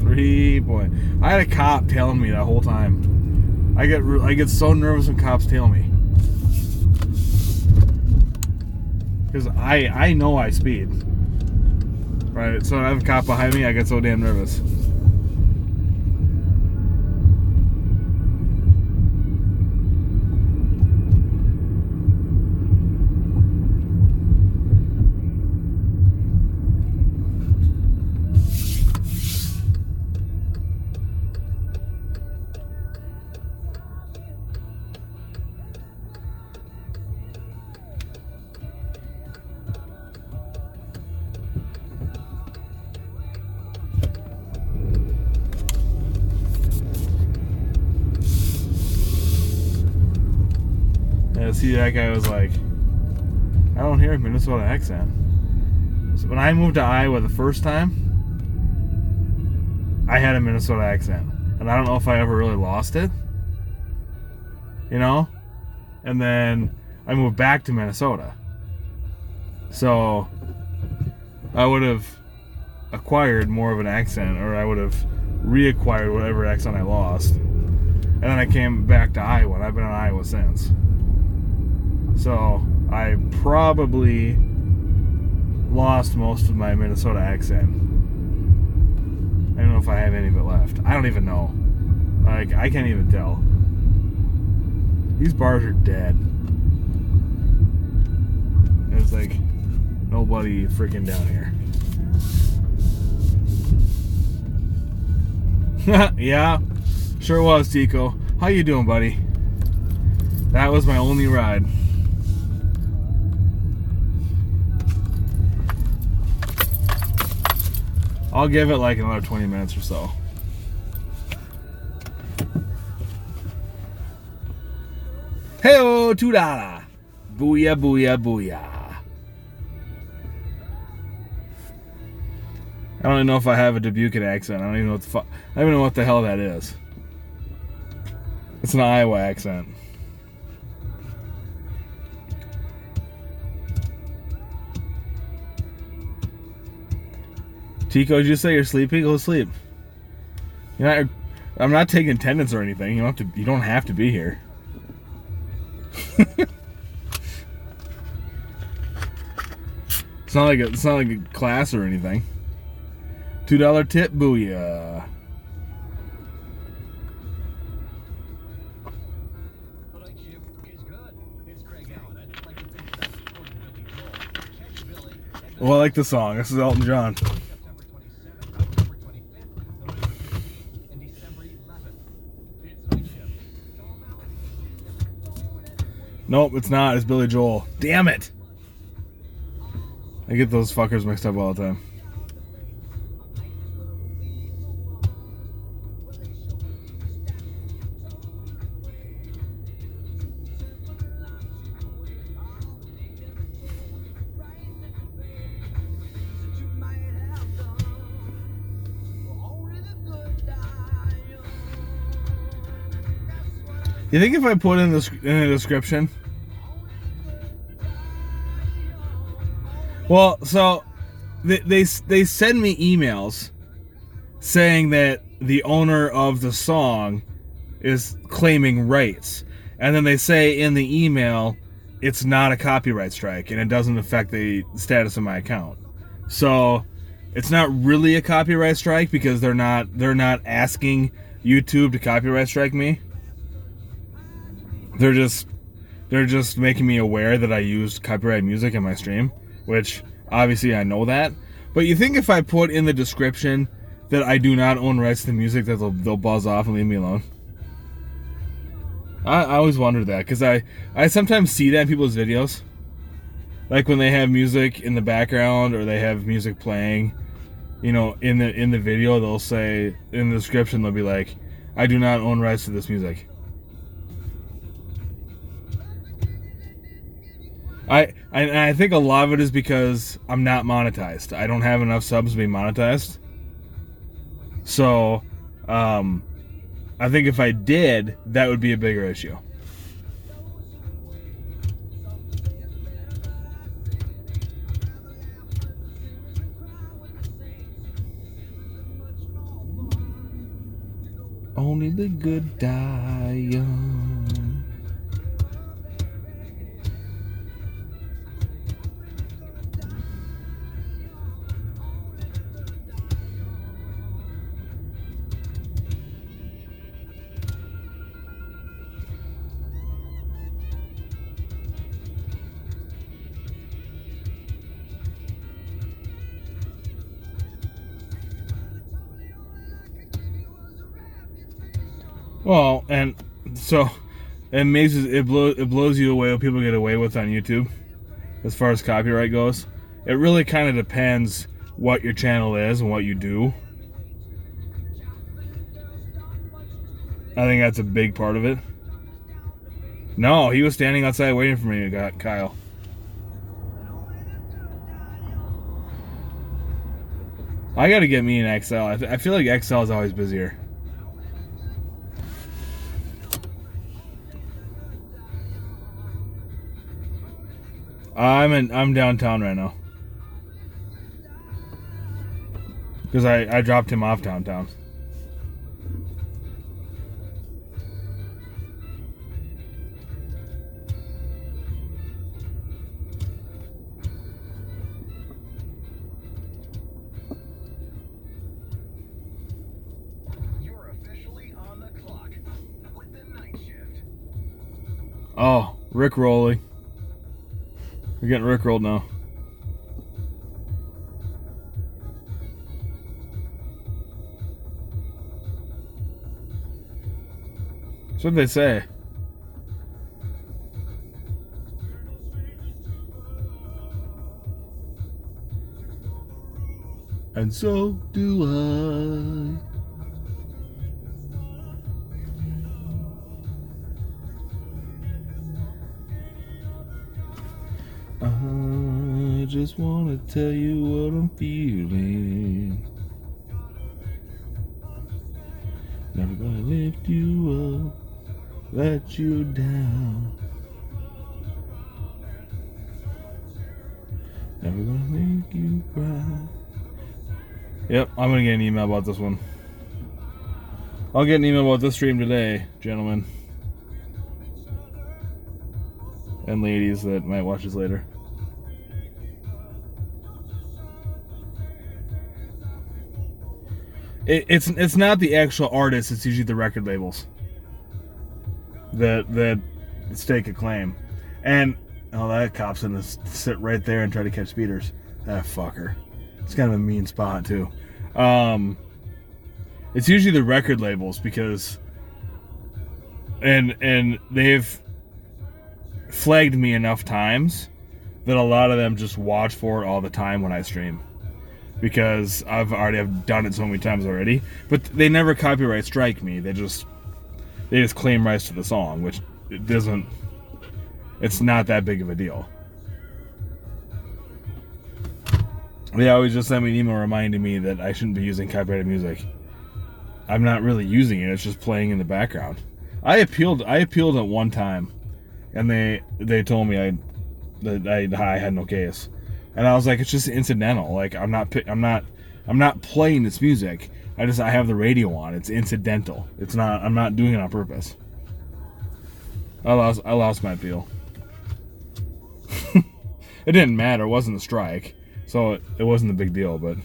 3 points. I had a cop tailing me that whole time. I get so nervous when cops tail me. Because I know I speed. Right? So when I have a cop behind me, I get so damn nervous. See, that guy was like, I don't hear a Minnesota accent. So when I moved to Iowa the first time, I had a Minnesota accent. And I don't know if I ever really lost it. You know? And then I moved back to Minnesota. So I would have acquired more of an accent, or I would have reacquired whatever accent I lost. And then I came back to Iowa, and I've been in Iowa since. So I probably lost most of my Minnesota accent. I don't know if I have any of it left. I don't even know. Like, I can't even tell. These bars are dead. There's like nobody freaking down here. Yeah, sure was, Tico. How you doing, buddy? That was my only ride. I'll give it like another 20 minutes or so. Hey-oh, $2. Booyah, booyah, booyah. I don't even know if I have a Dubuque accent. I don't even know what the I don't even know what the hell that is. It's an Iowa accent. Tico, did you say you're sleepy? Go to sleep. I'm not taking attendance or anything. You don't have to be here. It's not like a class or anything. $2 tip, booyah. Well, I like the song. This is Elton John. Nope, it's not. It's Billy Joel. Damn it! I get those fuckers mixed up all the time. You think if I put in the description? Well, so they send me emails saying that the owner of the song is claiming rights, and then they say in the email it's not a copyright strike and it doesn't affect the status of my account. So it's not really a copyright strike because they're not asking YouTube to copyright strike me. They're just making me aware that I used copyright music in my stream, which obviously I know that. But you think if I put in the description that I do not own rights to the music, that they'll buzz off and leave me alone? I always wondered that, because I sometimes see that in people's videos, like when they have music in the background or they have music playing, you know, in the video, they'll say in the description, they'll be like, I do not own rights to this music. I think a lot of it is because I'm not monetized. I don't have enough subs to be monetized. So, I think if I did, that would be a bigger issue. Only the good die young. Well, and so it blows you away what people get away with on YouTube as far as copyright goes. It really kind of depends what your channel is and what you do. I think that's a big part of it. No, he was standing outside waiting for me, Kyle. I gotta get me an XL. I feel like XL is always busier. I'm downtown right now. Because I dropped him off downtown. You're officially on the clock with the night shift. Oh, Rick rolling. We're getting Rickrolled now. That's what they say. And so do I. I just want to tell you what I'm feeling. Never gonna lift you up, let you down. Never gonna make you cry. Yep, I'm gonna get an email about this one. I'll get an email about this stream today, gentlemen. And ladies that might watch this later. It's not the actual artist, it's usually the record labels that stake a claim. And that cop's gonna sit right there and try to catch speeders. That fucker. It's kind of a mean spot too. It's usually the record labels because and they've flagged me enough times that a lot of them just watch for it all the time when I stream. Because I've done it so many times already, but they never copyright strike me. They just claim rights to the song, which it's not that big of a deal. They always just send me an email reminding me that I shouldn't be using copyrighted music. I'm not really using it; it's just playing in the background. I appealed at one time, and they told me that I had no case. And I was like, it's just incidental. Like I'm not playing this music. I have the radio on. It's incidental. It's not. I'm not doing it on purpose. I lost my appeal. It didn't matter. It wasn't a strike, so it wasn't a big deal. But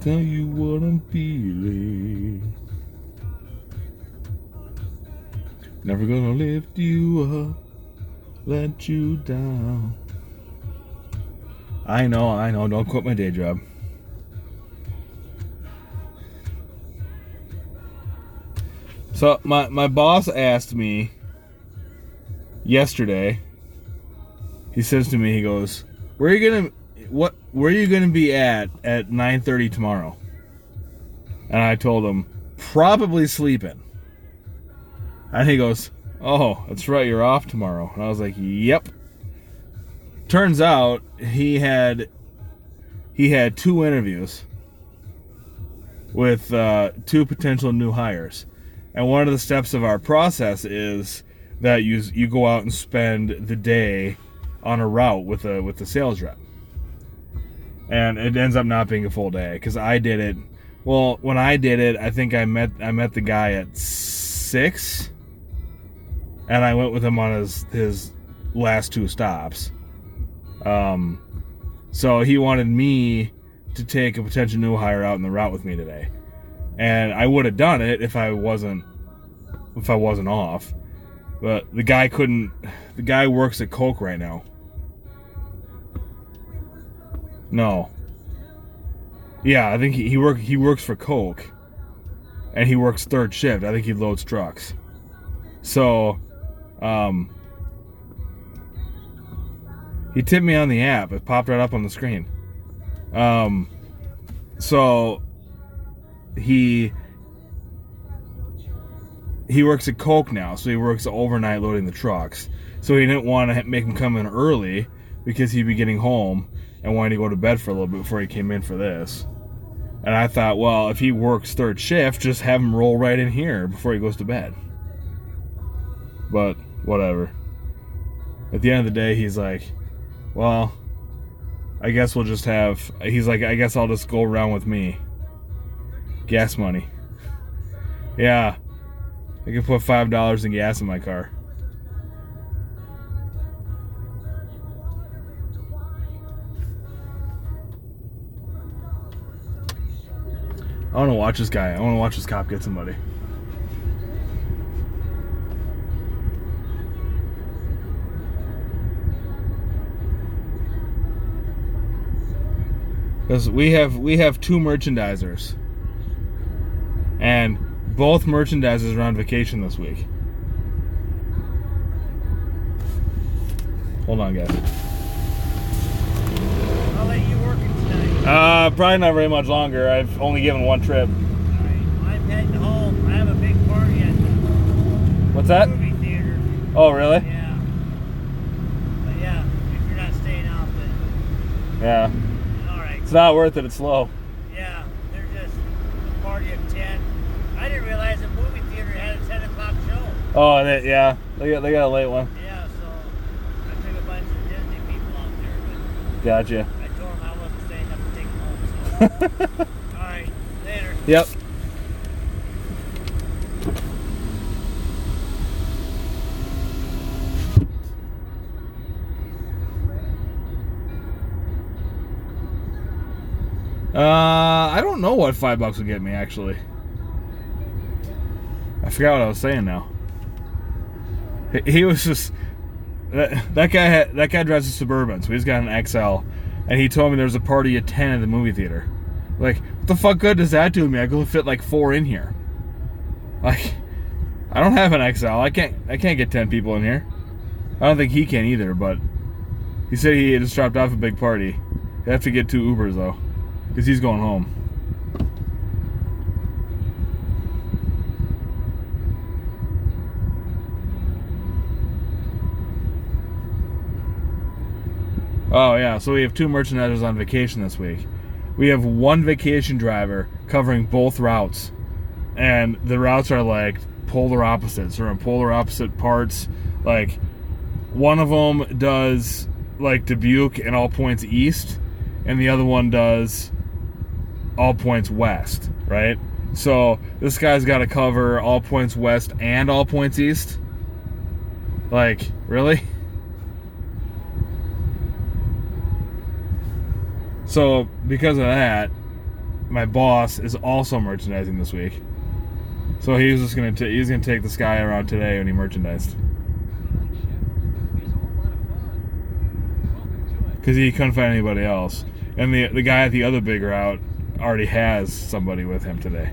tell you what I'm feeling. Never gonna lift you up, let you down. I know, don't quit my day job. So my boss asked me yesterday, he says to me, he goes, where are you gonna be at 9:30 tomorrow? And I told him, probably sleeping. And he goes, oh, that's right, you're off tomorrow. And I was like, yep. Turns out he had 2 interviews with 2 potential new hires. And one of the steps of our process is that you go out and spend the day on a route with a sales rep. And it ends up not being a full day because I did it. Well, when I did it, I think I met the guy at 6, and I went with him on his last 2 stops. So he wanted me to take a potential new hire out in the route with me today, and I would have done it if I wasn't off. But the guy couldn't. The guy works at Coke right now. No. Yeah, I think he works for Coke, and he works 3rd shift. I think he loads trucks. So, he tipped me on the app. It popped right up on the screen. So he works at Coke now, so he works overnight loading the trucks. So he didn't want to make him come in early because he'd be getting home. and wanted to go to bed for a little bit before he came in for this. And I thought, well, if he works third shift, just have him roll right in here before he goes to bed. But whatever. At the end of the day, he's like, well, I guess we'll just have, he's like, I guess I'll just go around with me. Gas money. Yeah. I can put $5 in gas in my car. I want to watch this guy. I want to watch this cop get somebody. Because we have two merchandisers, and both merchandisers are on vacation this week. Hold on, guys. I'll let you work it tonight. Probably not very much longer. I've only given one trip. Alright, I'm heading home. I have a big party at the What's that? movie theater. Oh, really? Yeah. But yeah, if you're not staying out, then Yeah. alright. It's not worth it. It's slow. Yeah, they're just a party at 10. I didn't realize the movie theater had a 10 o'clock show. Oh, yeah. They got a late one. Yeah, so I took a bunch of Disney people out there, Gotcha. but I told them I wasn't staying up to take them home, so. Alright, later. Yep. I don't know what $5 would get me, actually. I forgot what I was saying now. He was just that guy drives a Suburban, so he's got an XL, and he told me there was a party at 10 at the movie theater. Like, what the fuck good does that do me? I could fit like 4 in here. Like, I don't have an XL. I can't get 10 people in here. I don't think he can either, but he said he just dropped off a big party. You have to get 2 Ubers though, because he's going home. Oh yeah, so we have 2 merchandisers on vacation this week. We have 1 vacation driver covering both routes, and the routes are like polar opposites. They're in polar opposite parts. Like, one of them does like Dubuque and all points east, and the other one does all points west, right? So this guy's got to cover all points west and all points east. Like, really? So because of that, my boss is also merchandising this week. So he was just gonna take this guy around today when he merchandised, because he couldn't find anybody else, and the guy at the other big route already has somebody with him today.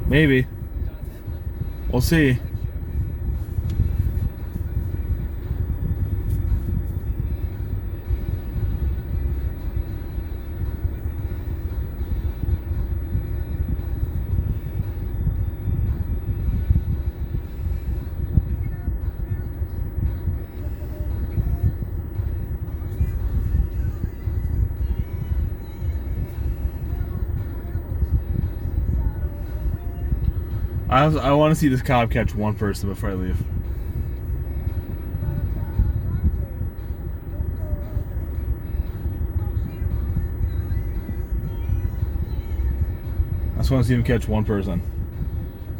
Maybe. We'll see. I want to see this cop catch one person before I leave. I just want to see him catch one person.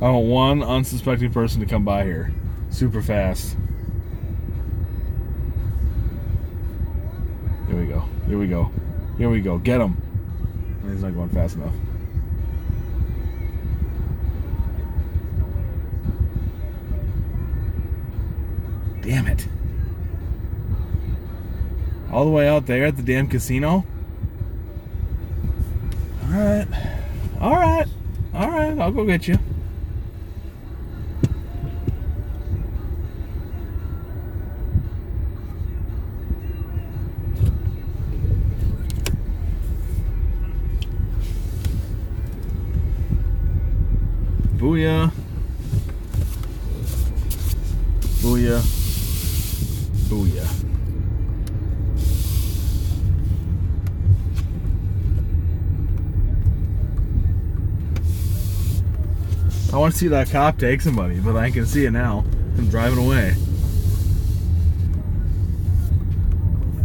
I want one unsuspecting person to come by here super fast. Here we go. Here we go. Here we go. Get him. He's not going fast enough. Damn it. All the way out there at the damn casino? Alright. Alright. Alright, I'll go get you. Booyah. Booyah. Booyah. I want to see that cop take somebody, but I can see it now. I'm driving away.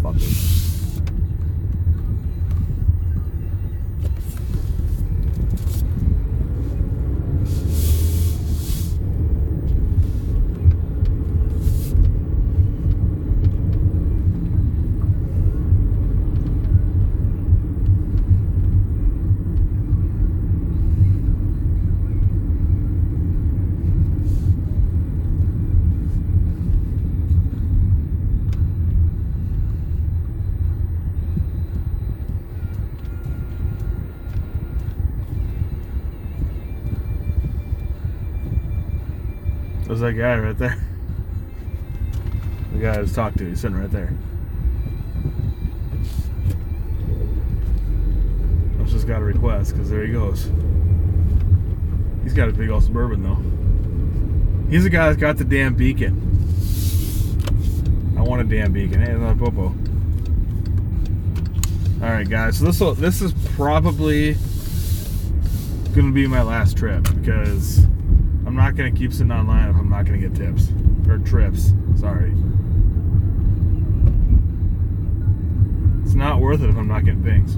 Fuck it. There's that guy right there. The guy I was talking to, he's sitting right there. I just got a request, because there he goes. He's got a big old Suburban, though. He's the guy that's got the damn beacon. I want a damn beacon. Hey, another popo. Alright, guys, so this is probably going to be my last trip, because I'm not going to keep sitting online if I'm not going to get tips. Or trips. Sorry. It's not worth it if I'm not getting pings.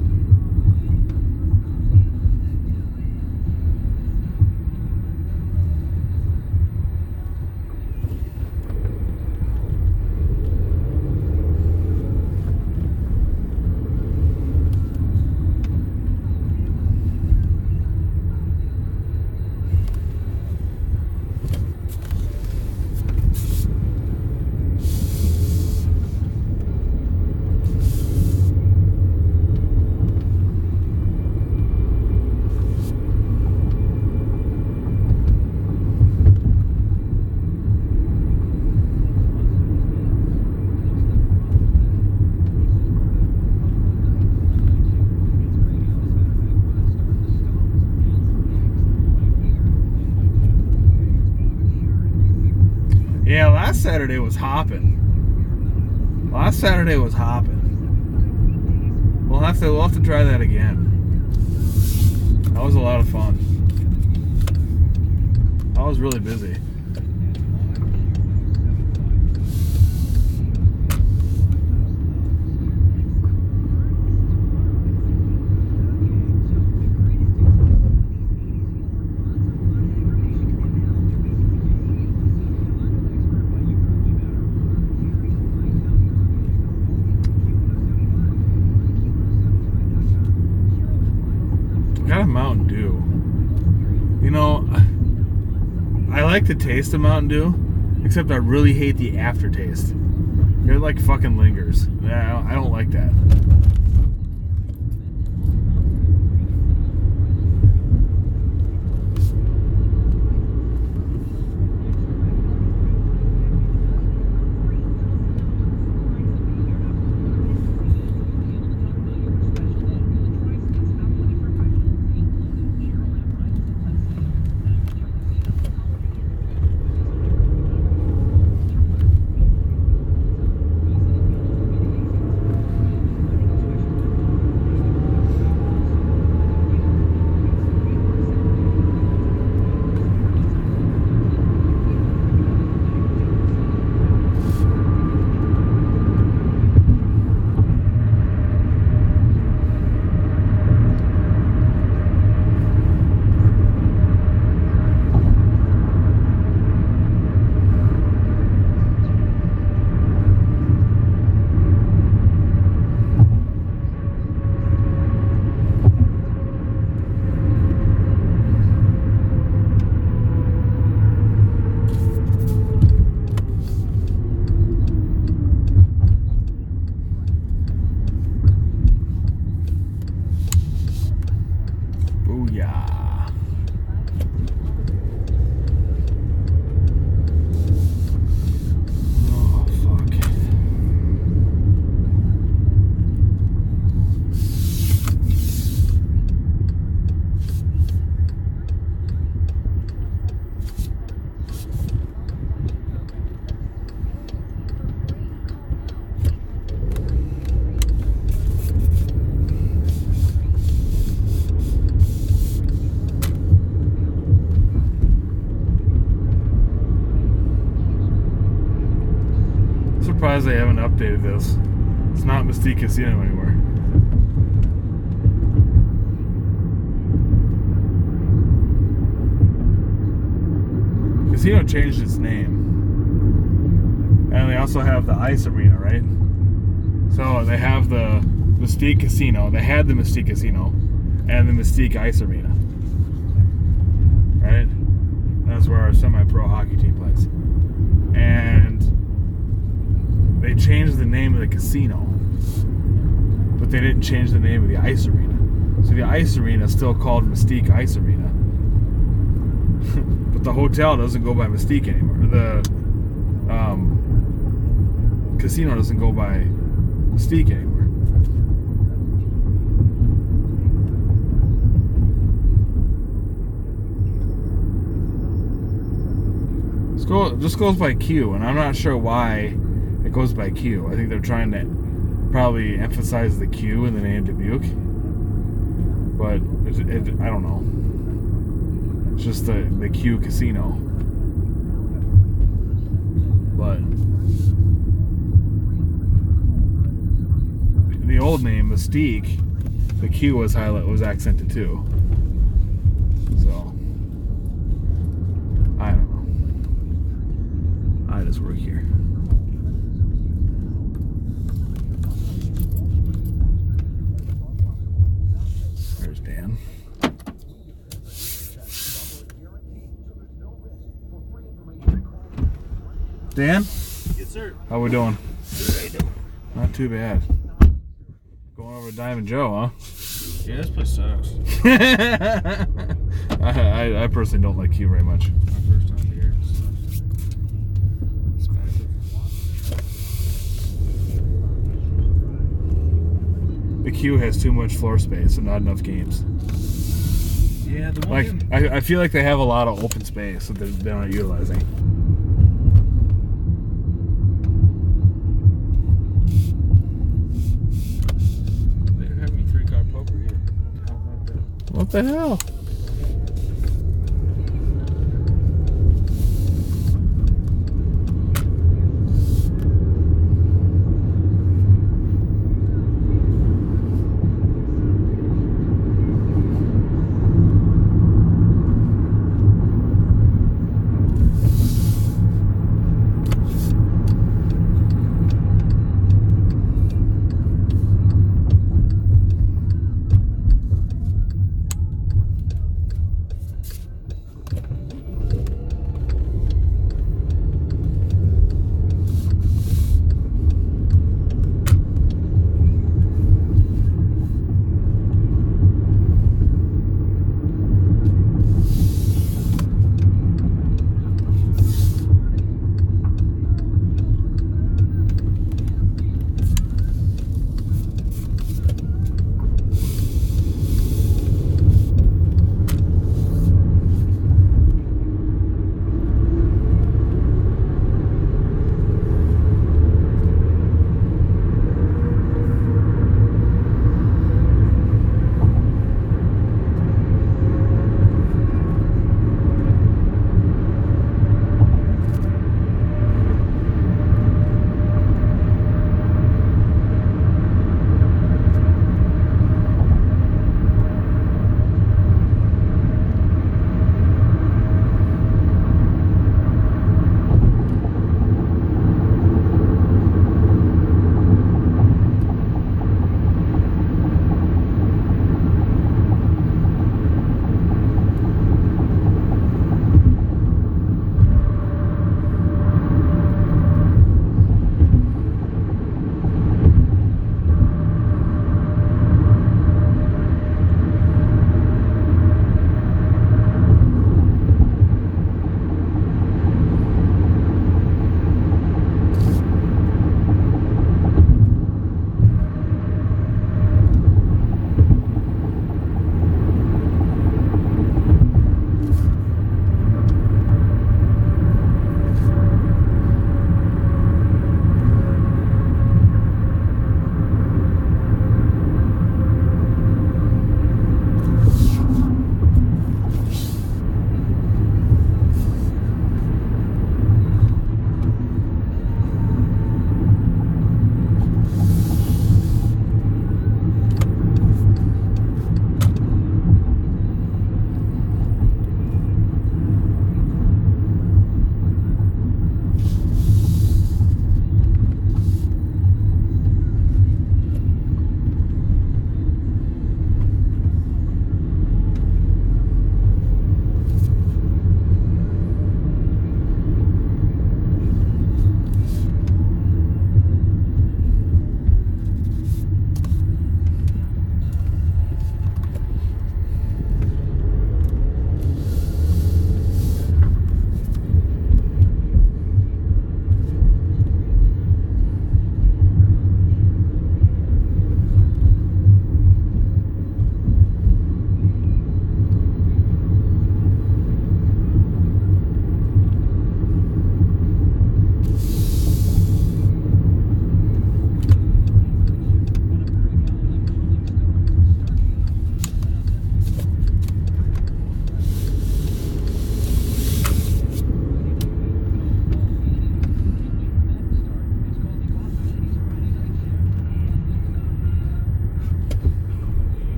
Yeah, last Saturday was hopping. We'll have to try that again. That was a lot of fun. I was really busy. Got a Mountain Dew. You know, I like the taste of Mountain Dew, except I really hate the aftertaste. It like fucking lingers. Yeah, I don't like that. surprised they haven't updated this. It's not Mystique Casino anymore. Casino changed its name. And they also have the Ice Arena, right? So they have the Mystique Casino. They had the Mystique Casino and the Mystique Ice Arena. Right? That's where our semi-pro hockey team plays. And they changed the name of the casino, but they didn't change the name of the ice arena. So the ice arena is still called Mystique Ice Arena. But the hotel doesn't go by Mystique anymore. The casino doesn't go by Mystique anymore. This goes by Q, and I'm not sure why it goes by Q. I think they're trying to probably emphasize the Q in the name Dubuque, but I don't know. It's just the Q Casino. But the old name Mystique, the Q was accented too. So I don't know. I just work here. There's Dan. Dan? Yes, sir. How we doing? Not too bad. Going over to Diamond Joe, huh? Yeah, this place sucks. I personally don't like Q very much. My first time here. It sucks. Expensive. The Q has too much floor space and not enough games. Yeah, the Like one. I feel like they have a lot of open space that they're not utilizing. They didn't have any 3-card poker either. What the hell?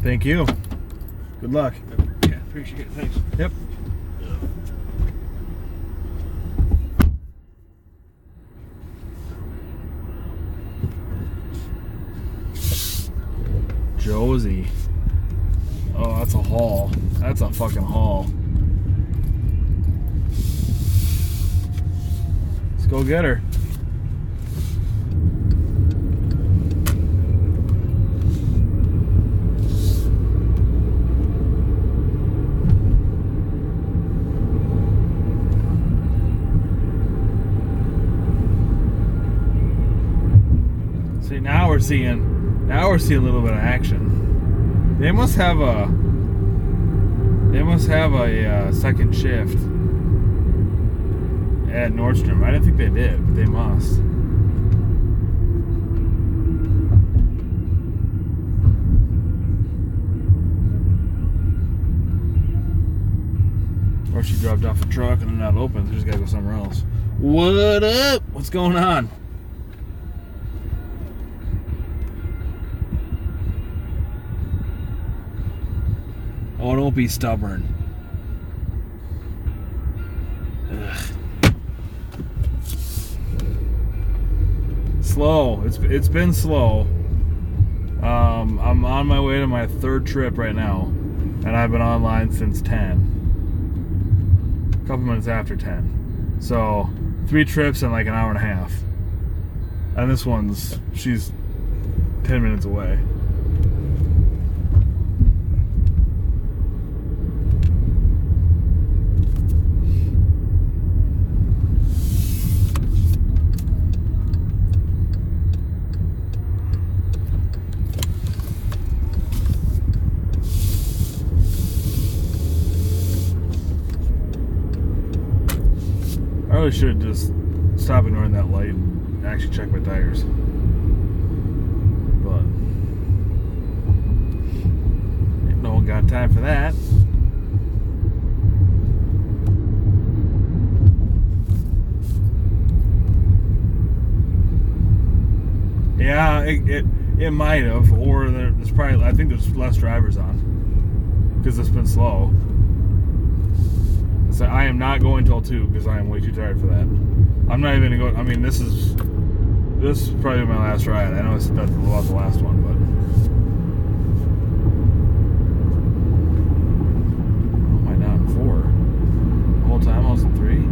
Thank you. Good luck. Yeah, appreciate it. Thanks. Yep. Josie. Oh, that's a haul. That's a fucking haul. Let's go get her. See, now we're seeing a little bit of action. They must have a second shift at Nordstrom. I didn't think they did, but they must. Or she dropped off a truck and they're not open, so she's gotta go somewhere else. What up? What's going on? Oh, don't be stubborn. Ugh. Slow. It's been slow. I'm on my way to my third trip right now, and I've been online since 10. A couple minutes after 10. So 3 trips in like an hour and a half. And this she's 10 minutes away. I really should just stop ignoring that light and actually check my tires. But ain't no one got time for that. Yeah, it might have, or there's probably, I think there's less drivers on because it's been slow. So I am not going till 2 because I am way too tired for that. I'm not even gonna go. I mean, this is probably my last ride. I know that's about the last one, but oh, am I not in 4? The whole time I was in 3.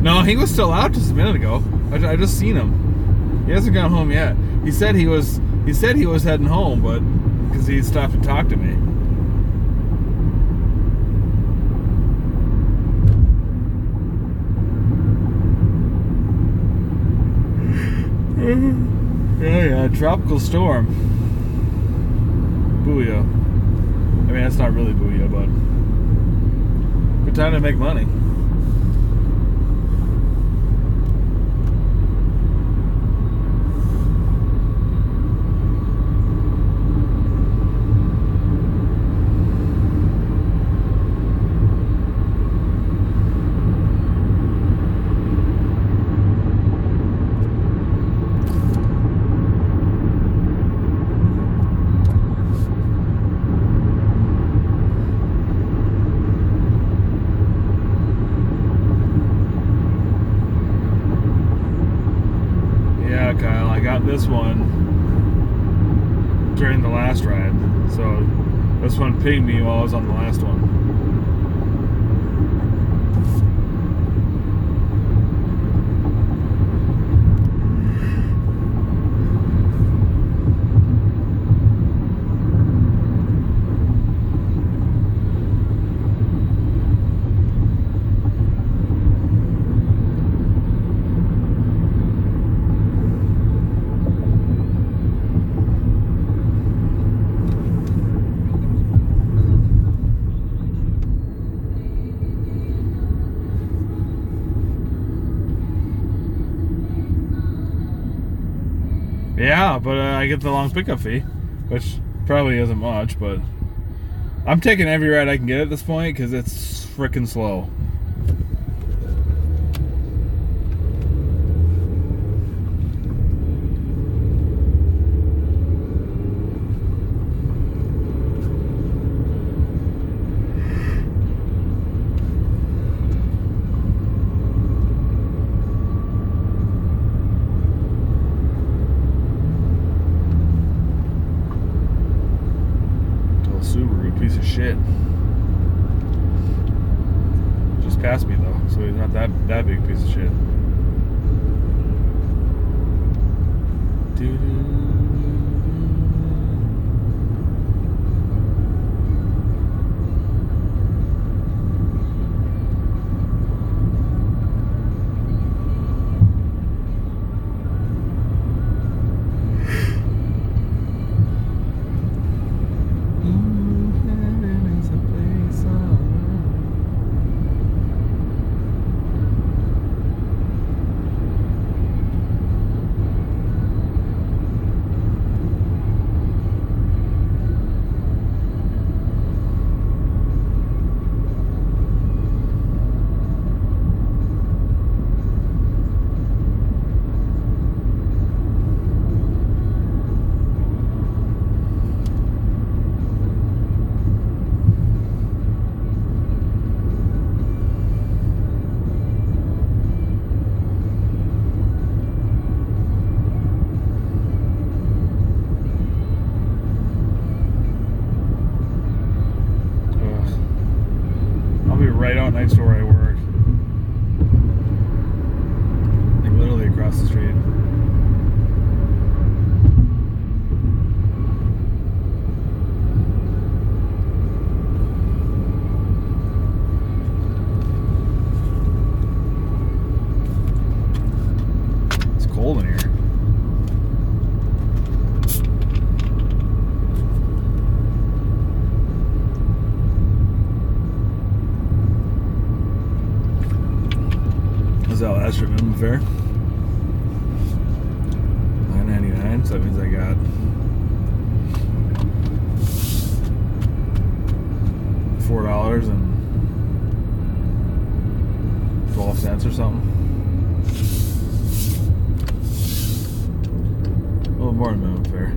No, he was still out just a minute ago. I just seen him. He hasn't gone home yet. He said he was heading home, but because he stopped and talked to me. Yeah, tropical storm. Booyah. I mean, that's not really booyah, but good time to make money. Kyle, I got this one during the last ride, so this one pinged me while I was on the last one. Yeah, but I get the long pickup fee, which probably isn't much, but I'm taking every ride I can get at this point because it's freaking slow. Subaru, piece of shit. Just passed me though, so he's not that big piece of shit. Right out next to where I work. Like literally across the street. It's cold in here. Zello, that's your minimum fare. $9.99, so that means I got $4.12 or something. A little more than minimum fare.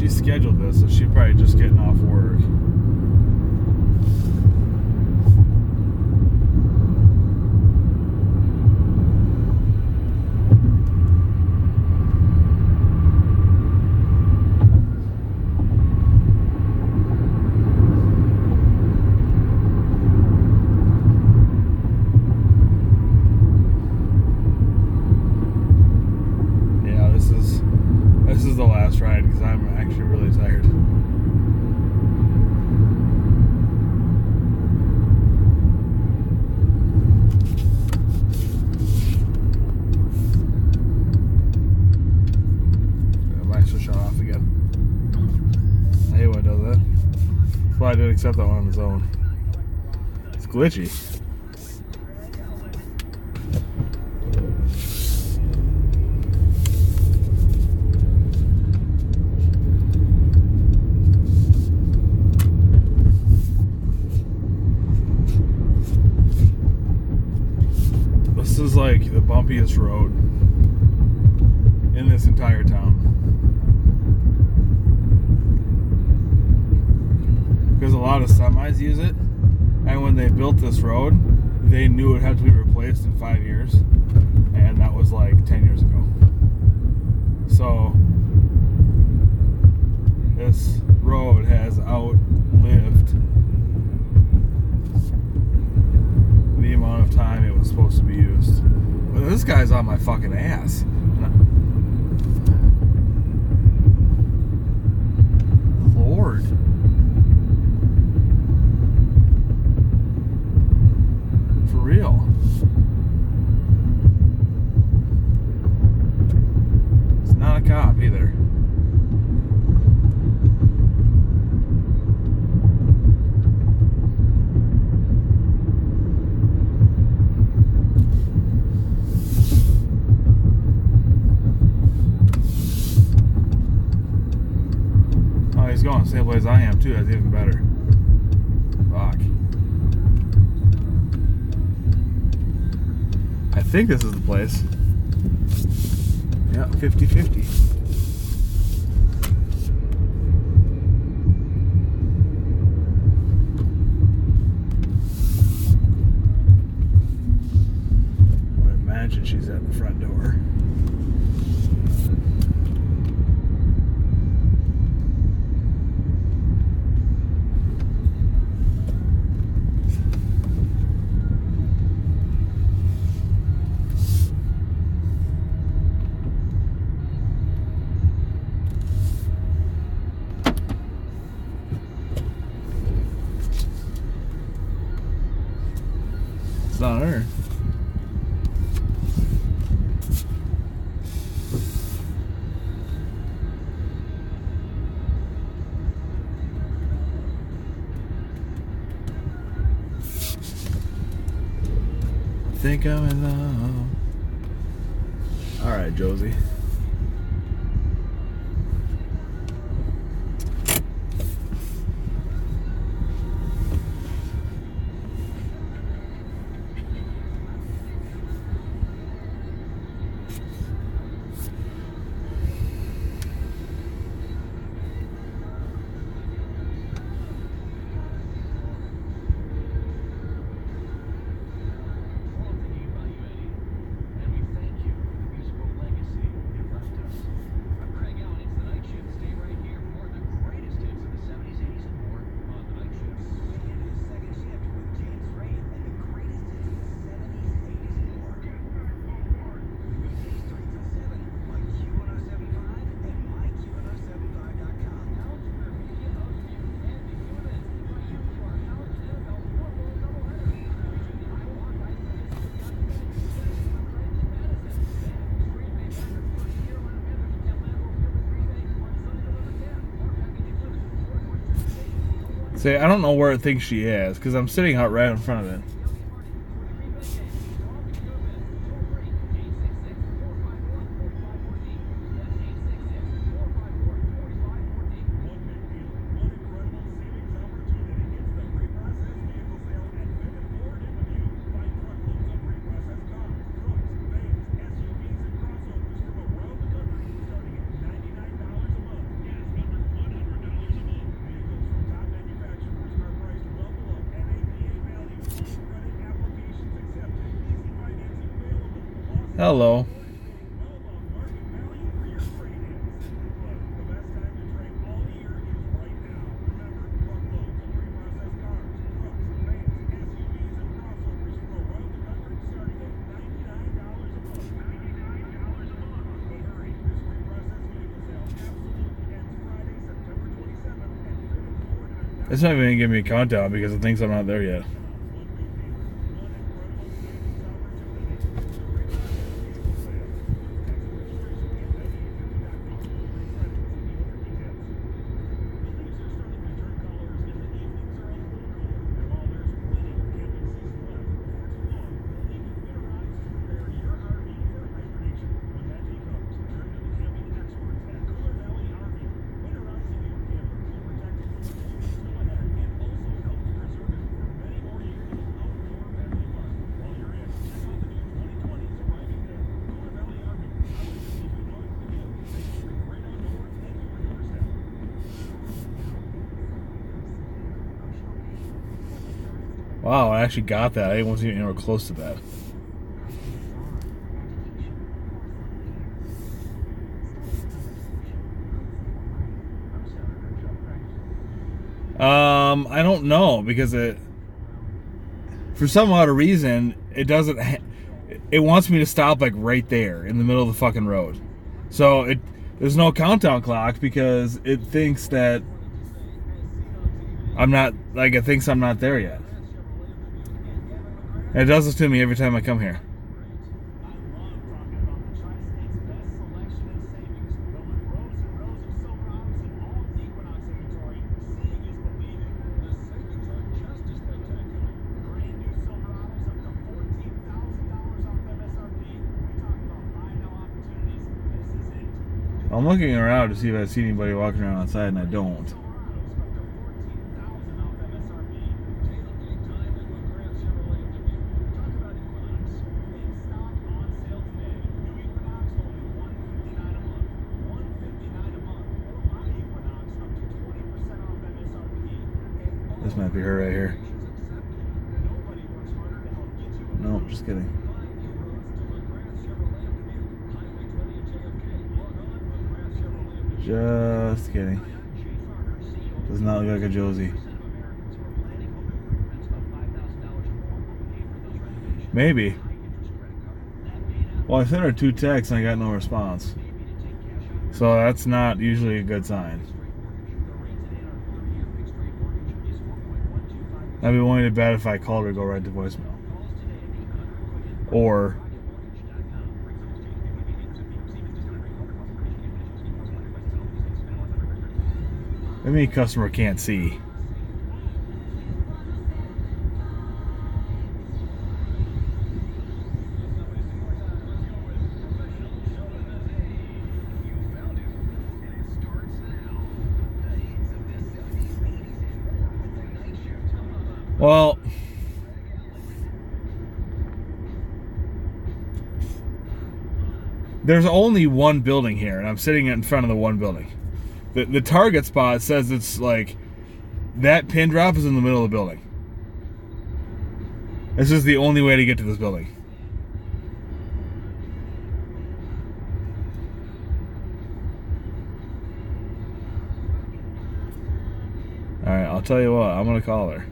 Scheduled this, so she's probably just getting off work. Yeah, this is the last ride because I'm actually really tired. My lights are shut off again. I hate when it does that. That's why I didn't accept that one on its own. It's glitchy. This is like the bumpiest road in this entire town. Because a lot of semis use it, and when they built this road, they knew it had to be replaced in 5 years, and that was like 10 years ago. So this road has outlived the amount of time it was supposed to be used. But this guy's on my fucking ass. Lord. For real. Not a cop either. Oh, he's going the same place I am too. That's even better. Fuck. I think this is the place. Yeah, 50-50. I would imagine she's at the front door. It's not her. I think I'm in love. Alright, Josie. See, I don't know where it thinks she is, because I'm sitting out right in front of it. Hello. It's not even gonna give me a countdown because it thinks I'm not there yet. Wow, I actually got that. I wasn't even anywhere close to that. I don't know, because for some odd reason, it doesn't. It wants me to stop like right there in the middle of the fucking road. So there's no countdown clock because it thinks that I'm not, like, it thinks I'm not there yet. And it does this to me every time I come here. I'm looking around to see if I see anybody walking around outside, and I don't. This might be her right here. No, just kidding. Just kidding. Does not look like a Josie. Maybe. Well, I sent her 2 texts and I got no response. So that's not usually a good sign. I'd be willing to bet if I called her, go right to voicemail. Or maybe a customer can't see. Well, there's only one building here, and I'm sitting in front of the one building. The target spot says it's like that pin drop is in the middle of the building. This is the only way to get to this building. Alright, I'll tell you what, I'm gonna call her.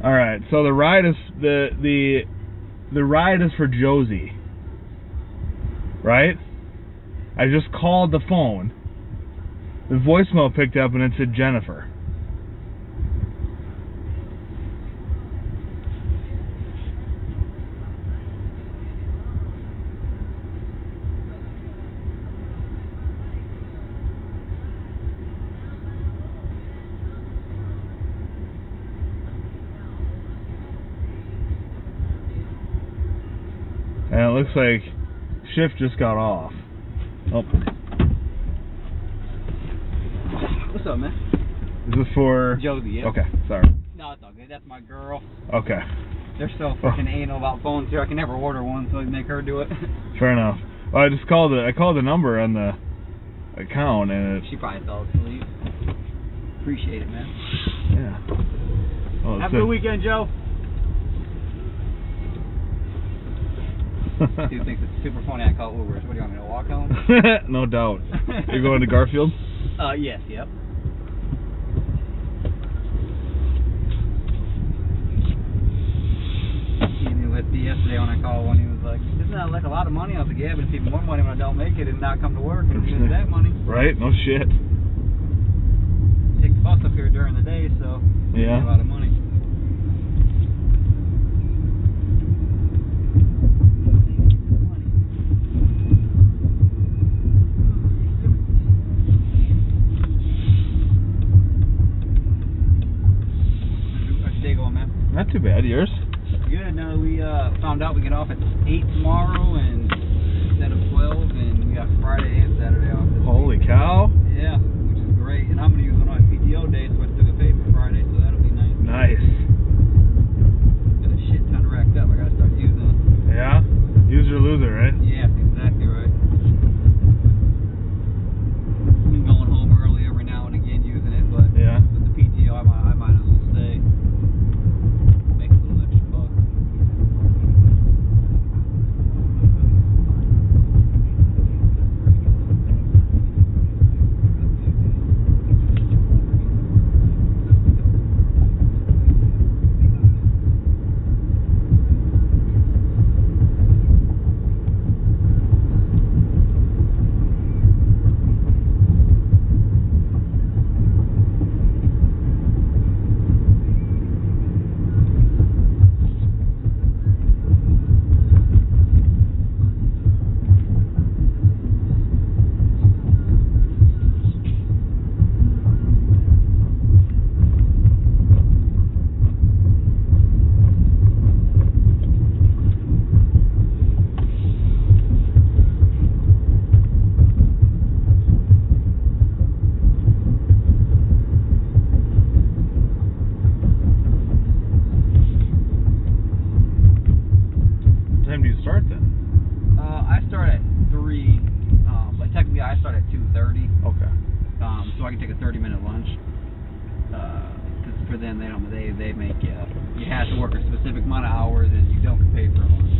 All right, so the ride is the ride is for Josie, right? I just called the phone. The voicemail picked up and it said Jennifer. And it looks like shift just got off. Oh. What's up, man? Is this for Josie, yeah. Okay, sorry. No, it's all good. That's my girl. Okay. They're so freaking anal about phones here. I can never order one, so I make her do it. Fair enough. Well, I called the number on the account and She probably fell asleep. Appreciate it, man. Yeah. Well, Have a good weekend, Joe. Dude thinks it's super funny I call Ubers. What do you want me to walk home? No doubt. You're going to Garfield? Yes, yep. He knew with me yesterday when I called one. He was like, "Isn't that like a lot of money?" I was like, "Yeah, but it's even more money when I don't make it and not come to work and lose that money." Right? No shit. Take the bus up here during the day, so Yeah. a lot of money. Not too bad. Yours? Good. Now we found out we get off at 8 tomorrow and instead of 12, and we got Friday and Saturday off. Holy cow! Yeah, which is great. And I'm gonna use one on my PTO day, so I still get paid for Friday, so that'll be nice. Nice. Got a shit ton racked up. I gotta start using it. Yeah. User loser, right? Yeah, exactly right. I'm going home early every now and again using it, but Yeah. with the PTO, I might as well stay. Make a little extra buck. I start at 2:30. Okay. So I can take a 30-minute lunch. Because for them, they make you have to work a specific amount of hours, and you don't get paid for a lunch.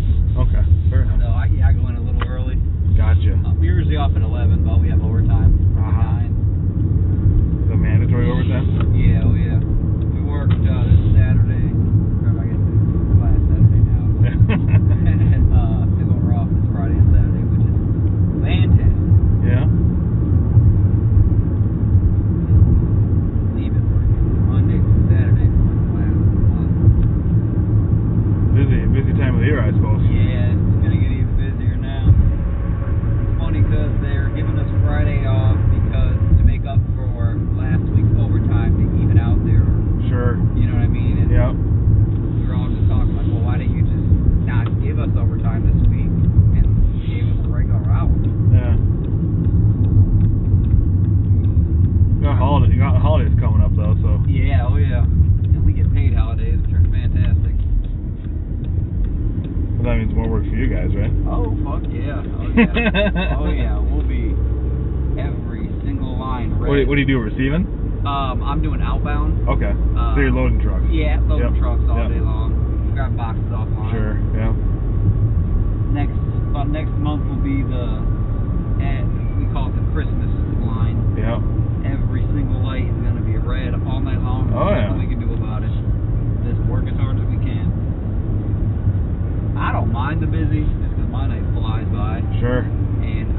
Okay. Fair enough. So I go in a little early. Gotcha. We're usually off at 11, but we have overtime at 9. The mandatory overtime? Yeah, oh yeah. We worked this Saturday, or I guess it's last Saturday now. And then we're off this Friday and Saturday, which is fantastic. Yeah. Even working Monday through Saturday for like the last month. Busy time of the year, I suppose. Yeah, it's gonna get even busier now. It's funny because they're giving us Friday off because to make up for last week's overtime to even out there. Sure. You know what I mean? And Yep. we were all just talking like, well, why didn't you just not give us overtime this week and gave us the regular hours? Yeah. You got holidays coming up though, so. Yeah, oh yeah. And we get paid holidays, which are fantastic. Well, that means more work for you guys, right? Oh, fuck yeah. Oh yeah. Oh yeah, we'll be every single line red. What do you do, receiving? I'm doing outbound. Okay. So you're loading trucks? Yeah, loading Yep. trucks all Yep. day long. Grab boxes offline. Sure, yeah. Next month will be we call it the Christmas line. Yeah. Every single light is going to be red all night long. Oh, There's yeah. nothing we can do about it. Just work as hard as we can. I don't mind the busy, just because my night flies by. Sure. And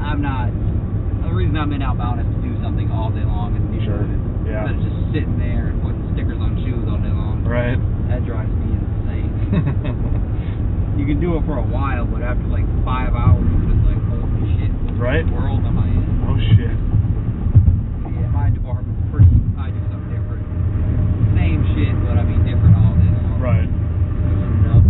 the reason I'm in outbound is to do something all day long and be Sure. loaded. Yeah. Instead of just sitting there and putting stickers on shoes all day long. Right. That drives me insane. You can do it for a while, but after like 5 hours, it's just like, holy shit, what Right. world am I in? Oh shit. Yeah, my department's I do something different. Same shit, but I mean different all day long. Right. Switching it up.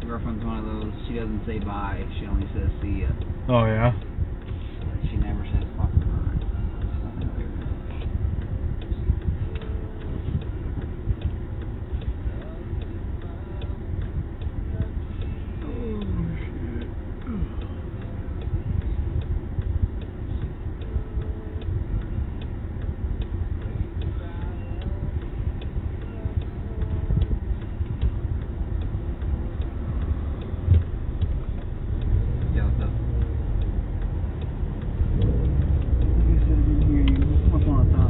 Girlfriend's one of those. She doesn't say bye. She only says see ya. Oh yeah. She never says fucking bye. Yeah, what's up? I guess I didn't hear you. What's on the top?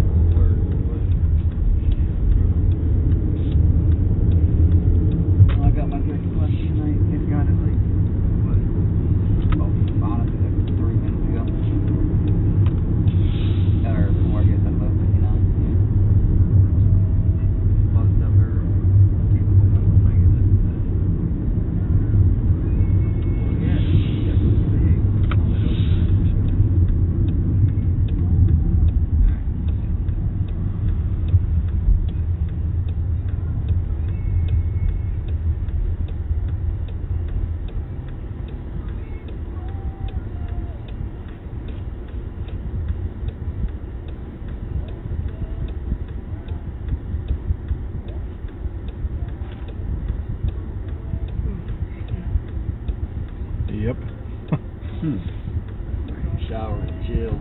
Well, I got my second question tonight. It's got it like, what? Oh, honestly, like 3 minutes ago. Or before I guess at 11:59. Yeah. Buzzed up her. Yep. Shower and chill.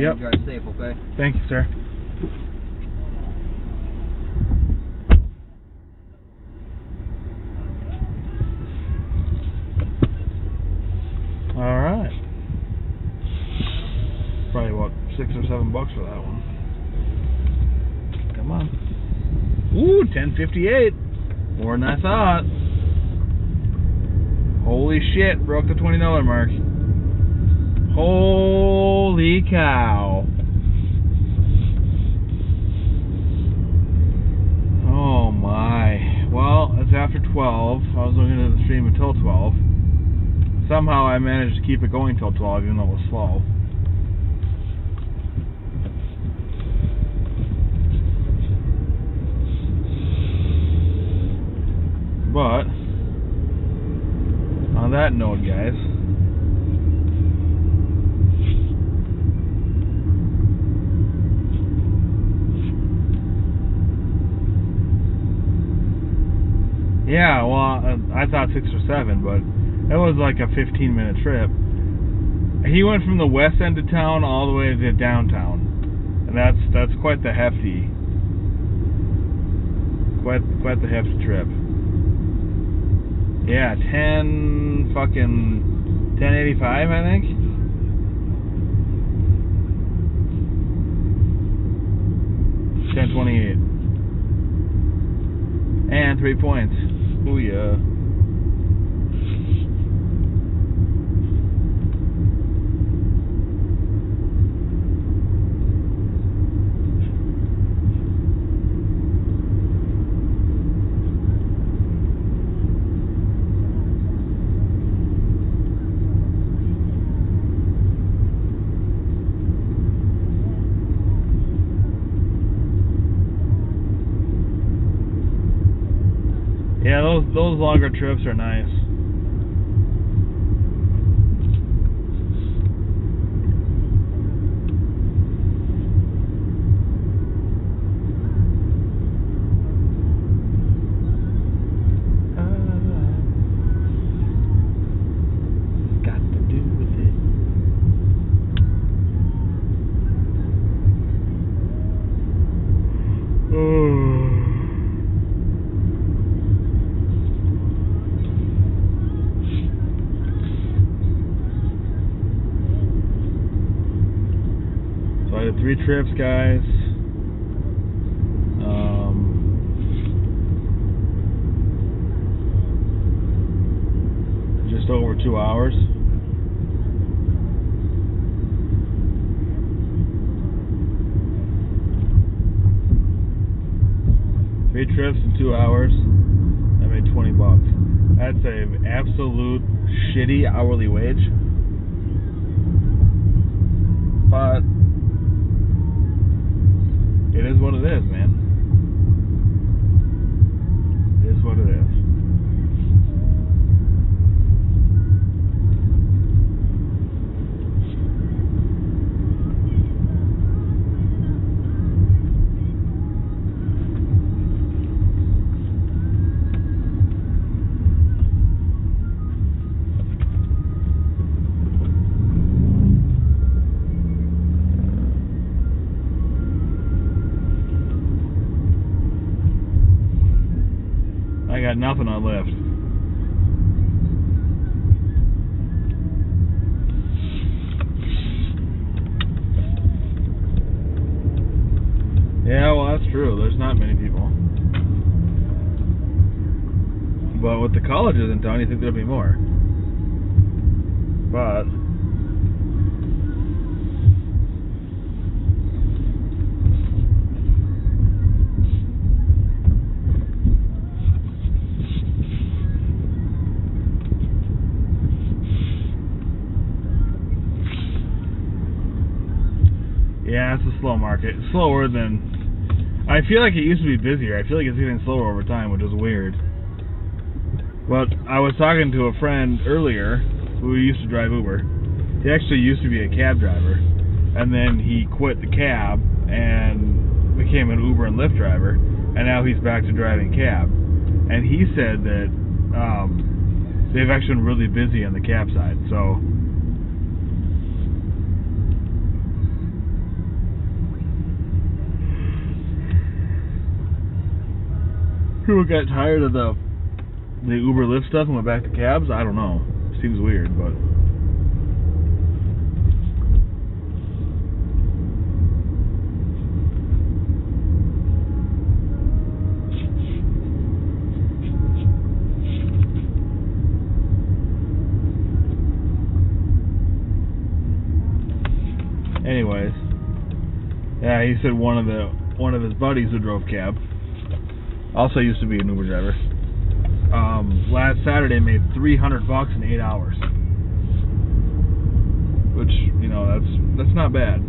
Yep. You drive safe, okay? Thank you, sir. All right. Probably what, $6 or $7 for that one. Come on. Ooh, 10:58. More than I thought. Holy shit! Broke the $20 mark. Holy cow! Oh my. Well, it's after 12. I was looking at the stream until 12. Somehow I managed to keep it going till 12, even though it was slow. But on that note, guys, yeah, well, I thought 6 or 7, but it was like a 15-minute trip. He went from the west end of town all the way to downtown, and that's quite the hefty trip. Yeah, 1085, I think. $10.28. And 3 points. Ooh, yeah. Yeah, those longer trips are nice. Got to do with it. So I did 3 trips, guys. Just over 2 hours. Three trips in 2 hours. I made $20. That's an absolute shitty hourly wage. But it is what it is, man. It is what it is. I got nothing on Lyft. Yeah, well, that's true. There's not many people. But with the colleges in town, you think there'll be more. But yeah, it's a slow market. Slower than... I feel like it used to be busier. I feel like it's getting slower over time, which is weird. But I was talking to a friend earlier who used to drive Uber. He actually used to be a cab driver. And then he quit the cab and became an Uber and Lyft driver. And now he's back to driving cab. And he said that they've actually been really busy on the cab side. So People got tired of the Uber Lyft stuff and went back to cabs. I don't know. Seems weird, but. Anyways, yeah, he said one of his buddies who drove cab also used to be an Uber driver. Last Saturday made $300 in 8 hours, which that's not bad.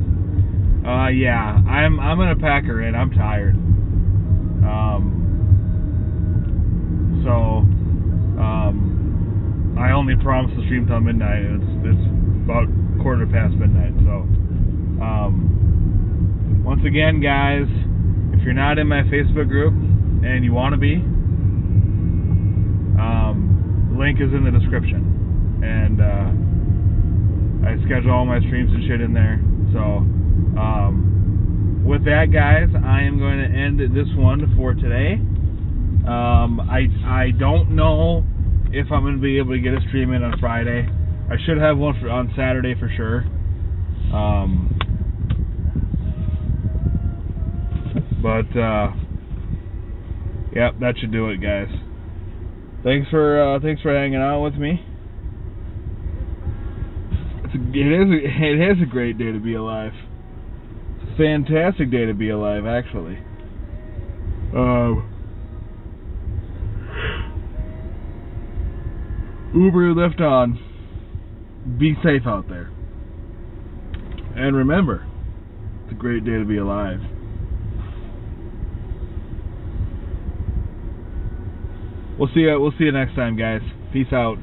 Yeah, I'm gonna pack her in. I'm tired. I only promised to stream till midnight. It's about 1:15 midnight. So, once again, guys, if you're not in my Facebook group and you want to be, the link is in the description, and I schedule all my streams and shit in there. So, with that, guys, I am going to end this one for today. I don't know if I'm going to be able to get a stream in on Friday. I should have one on Saturday for sure. Yep, that should do it, guys. Thanks for hanging out with me. It is a great day to be alive. It's a fantastic day to be alive, actually. Uber Lyft on. Be safe out there. And remember, it's a great day to be alive. We'll see you next time, guys. Peace out.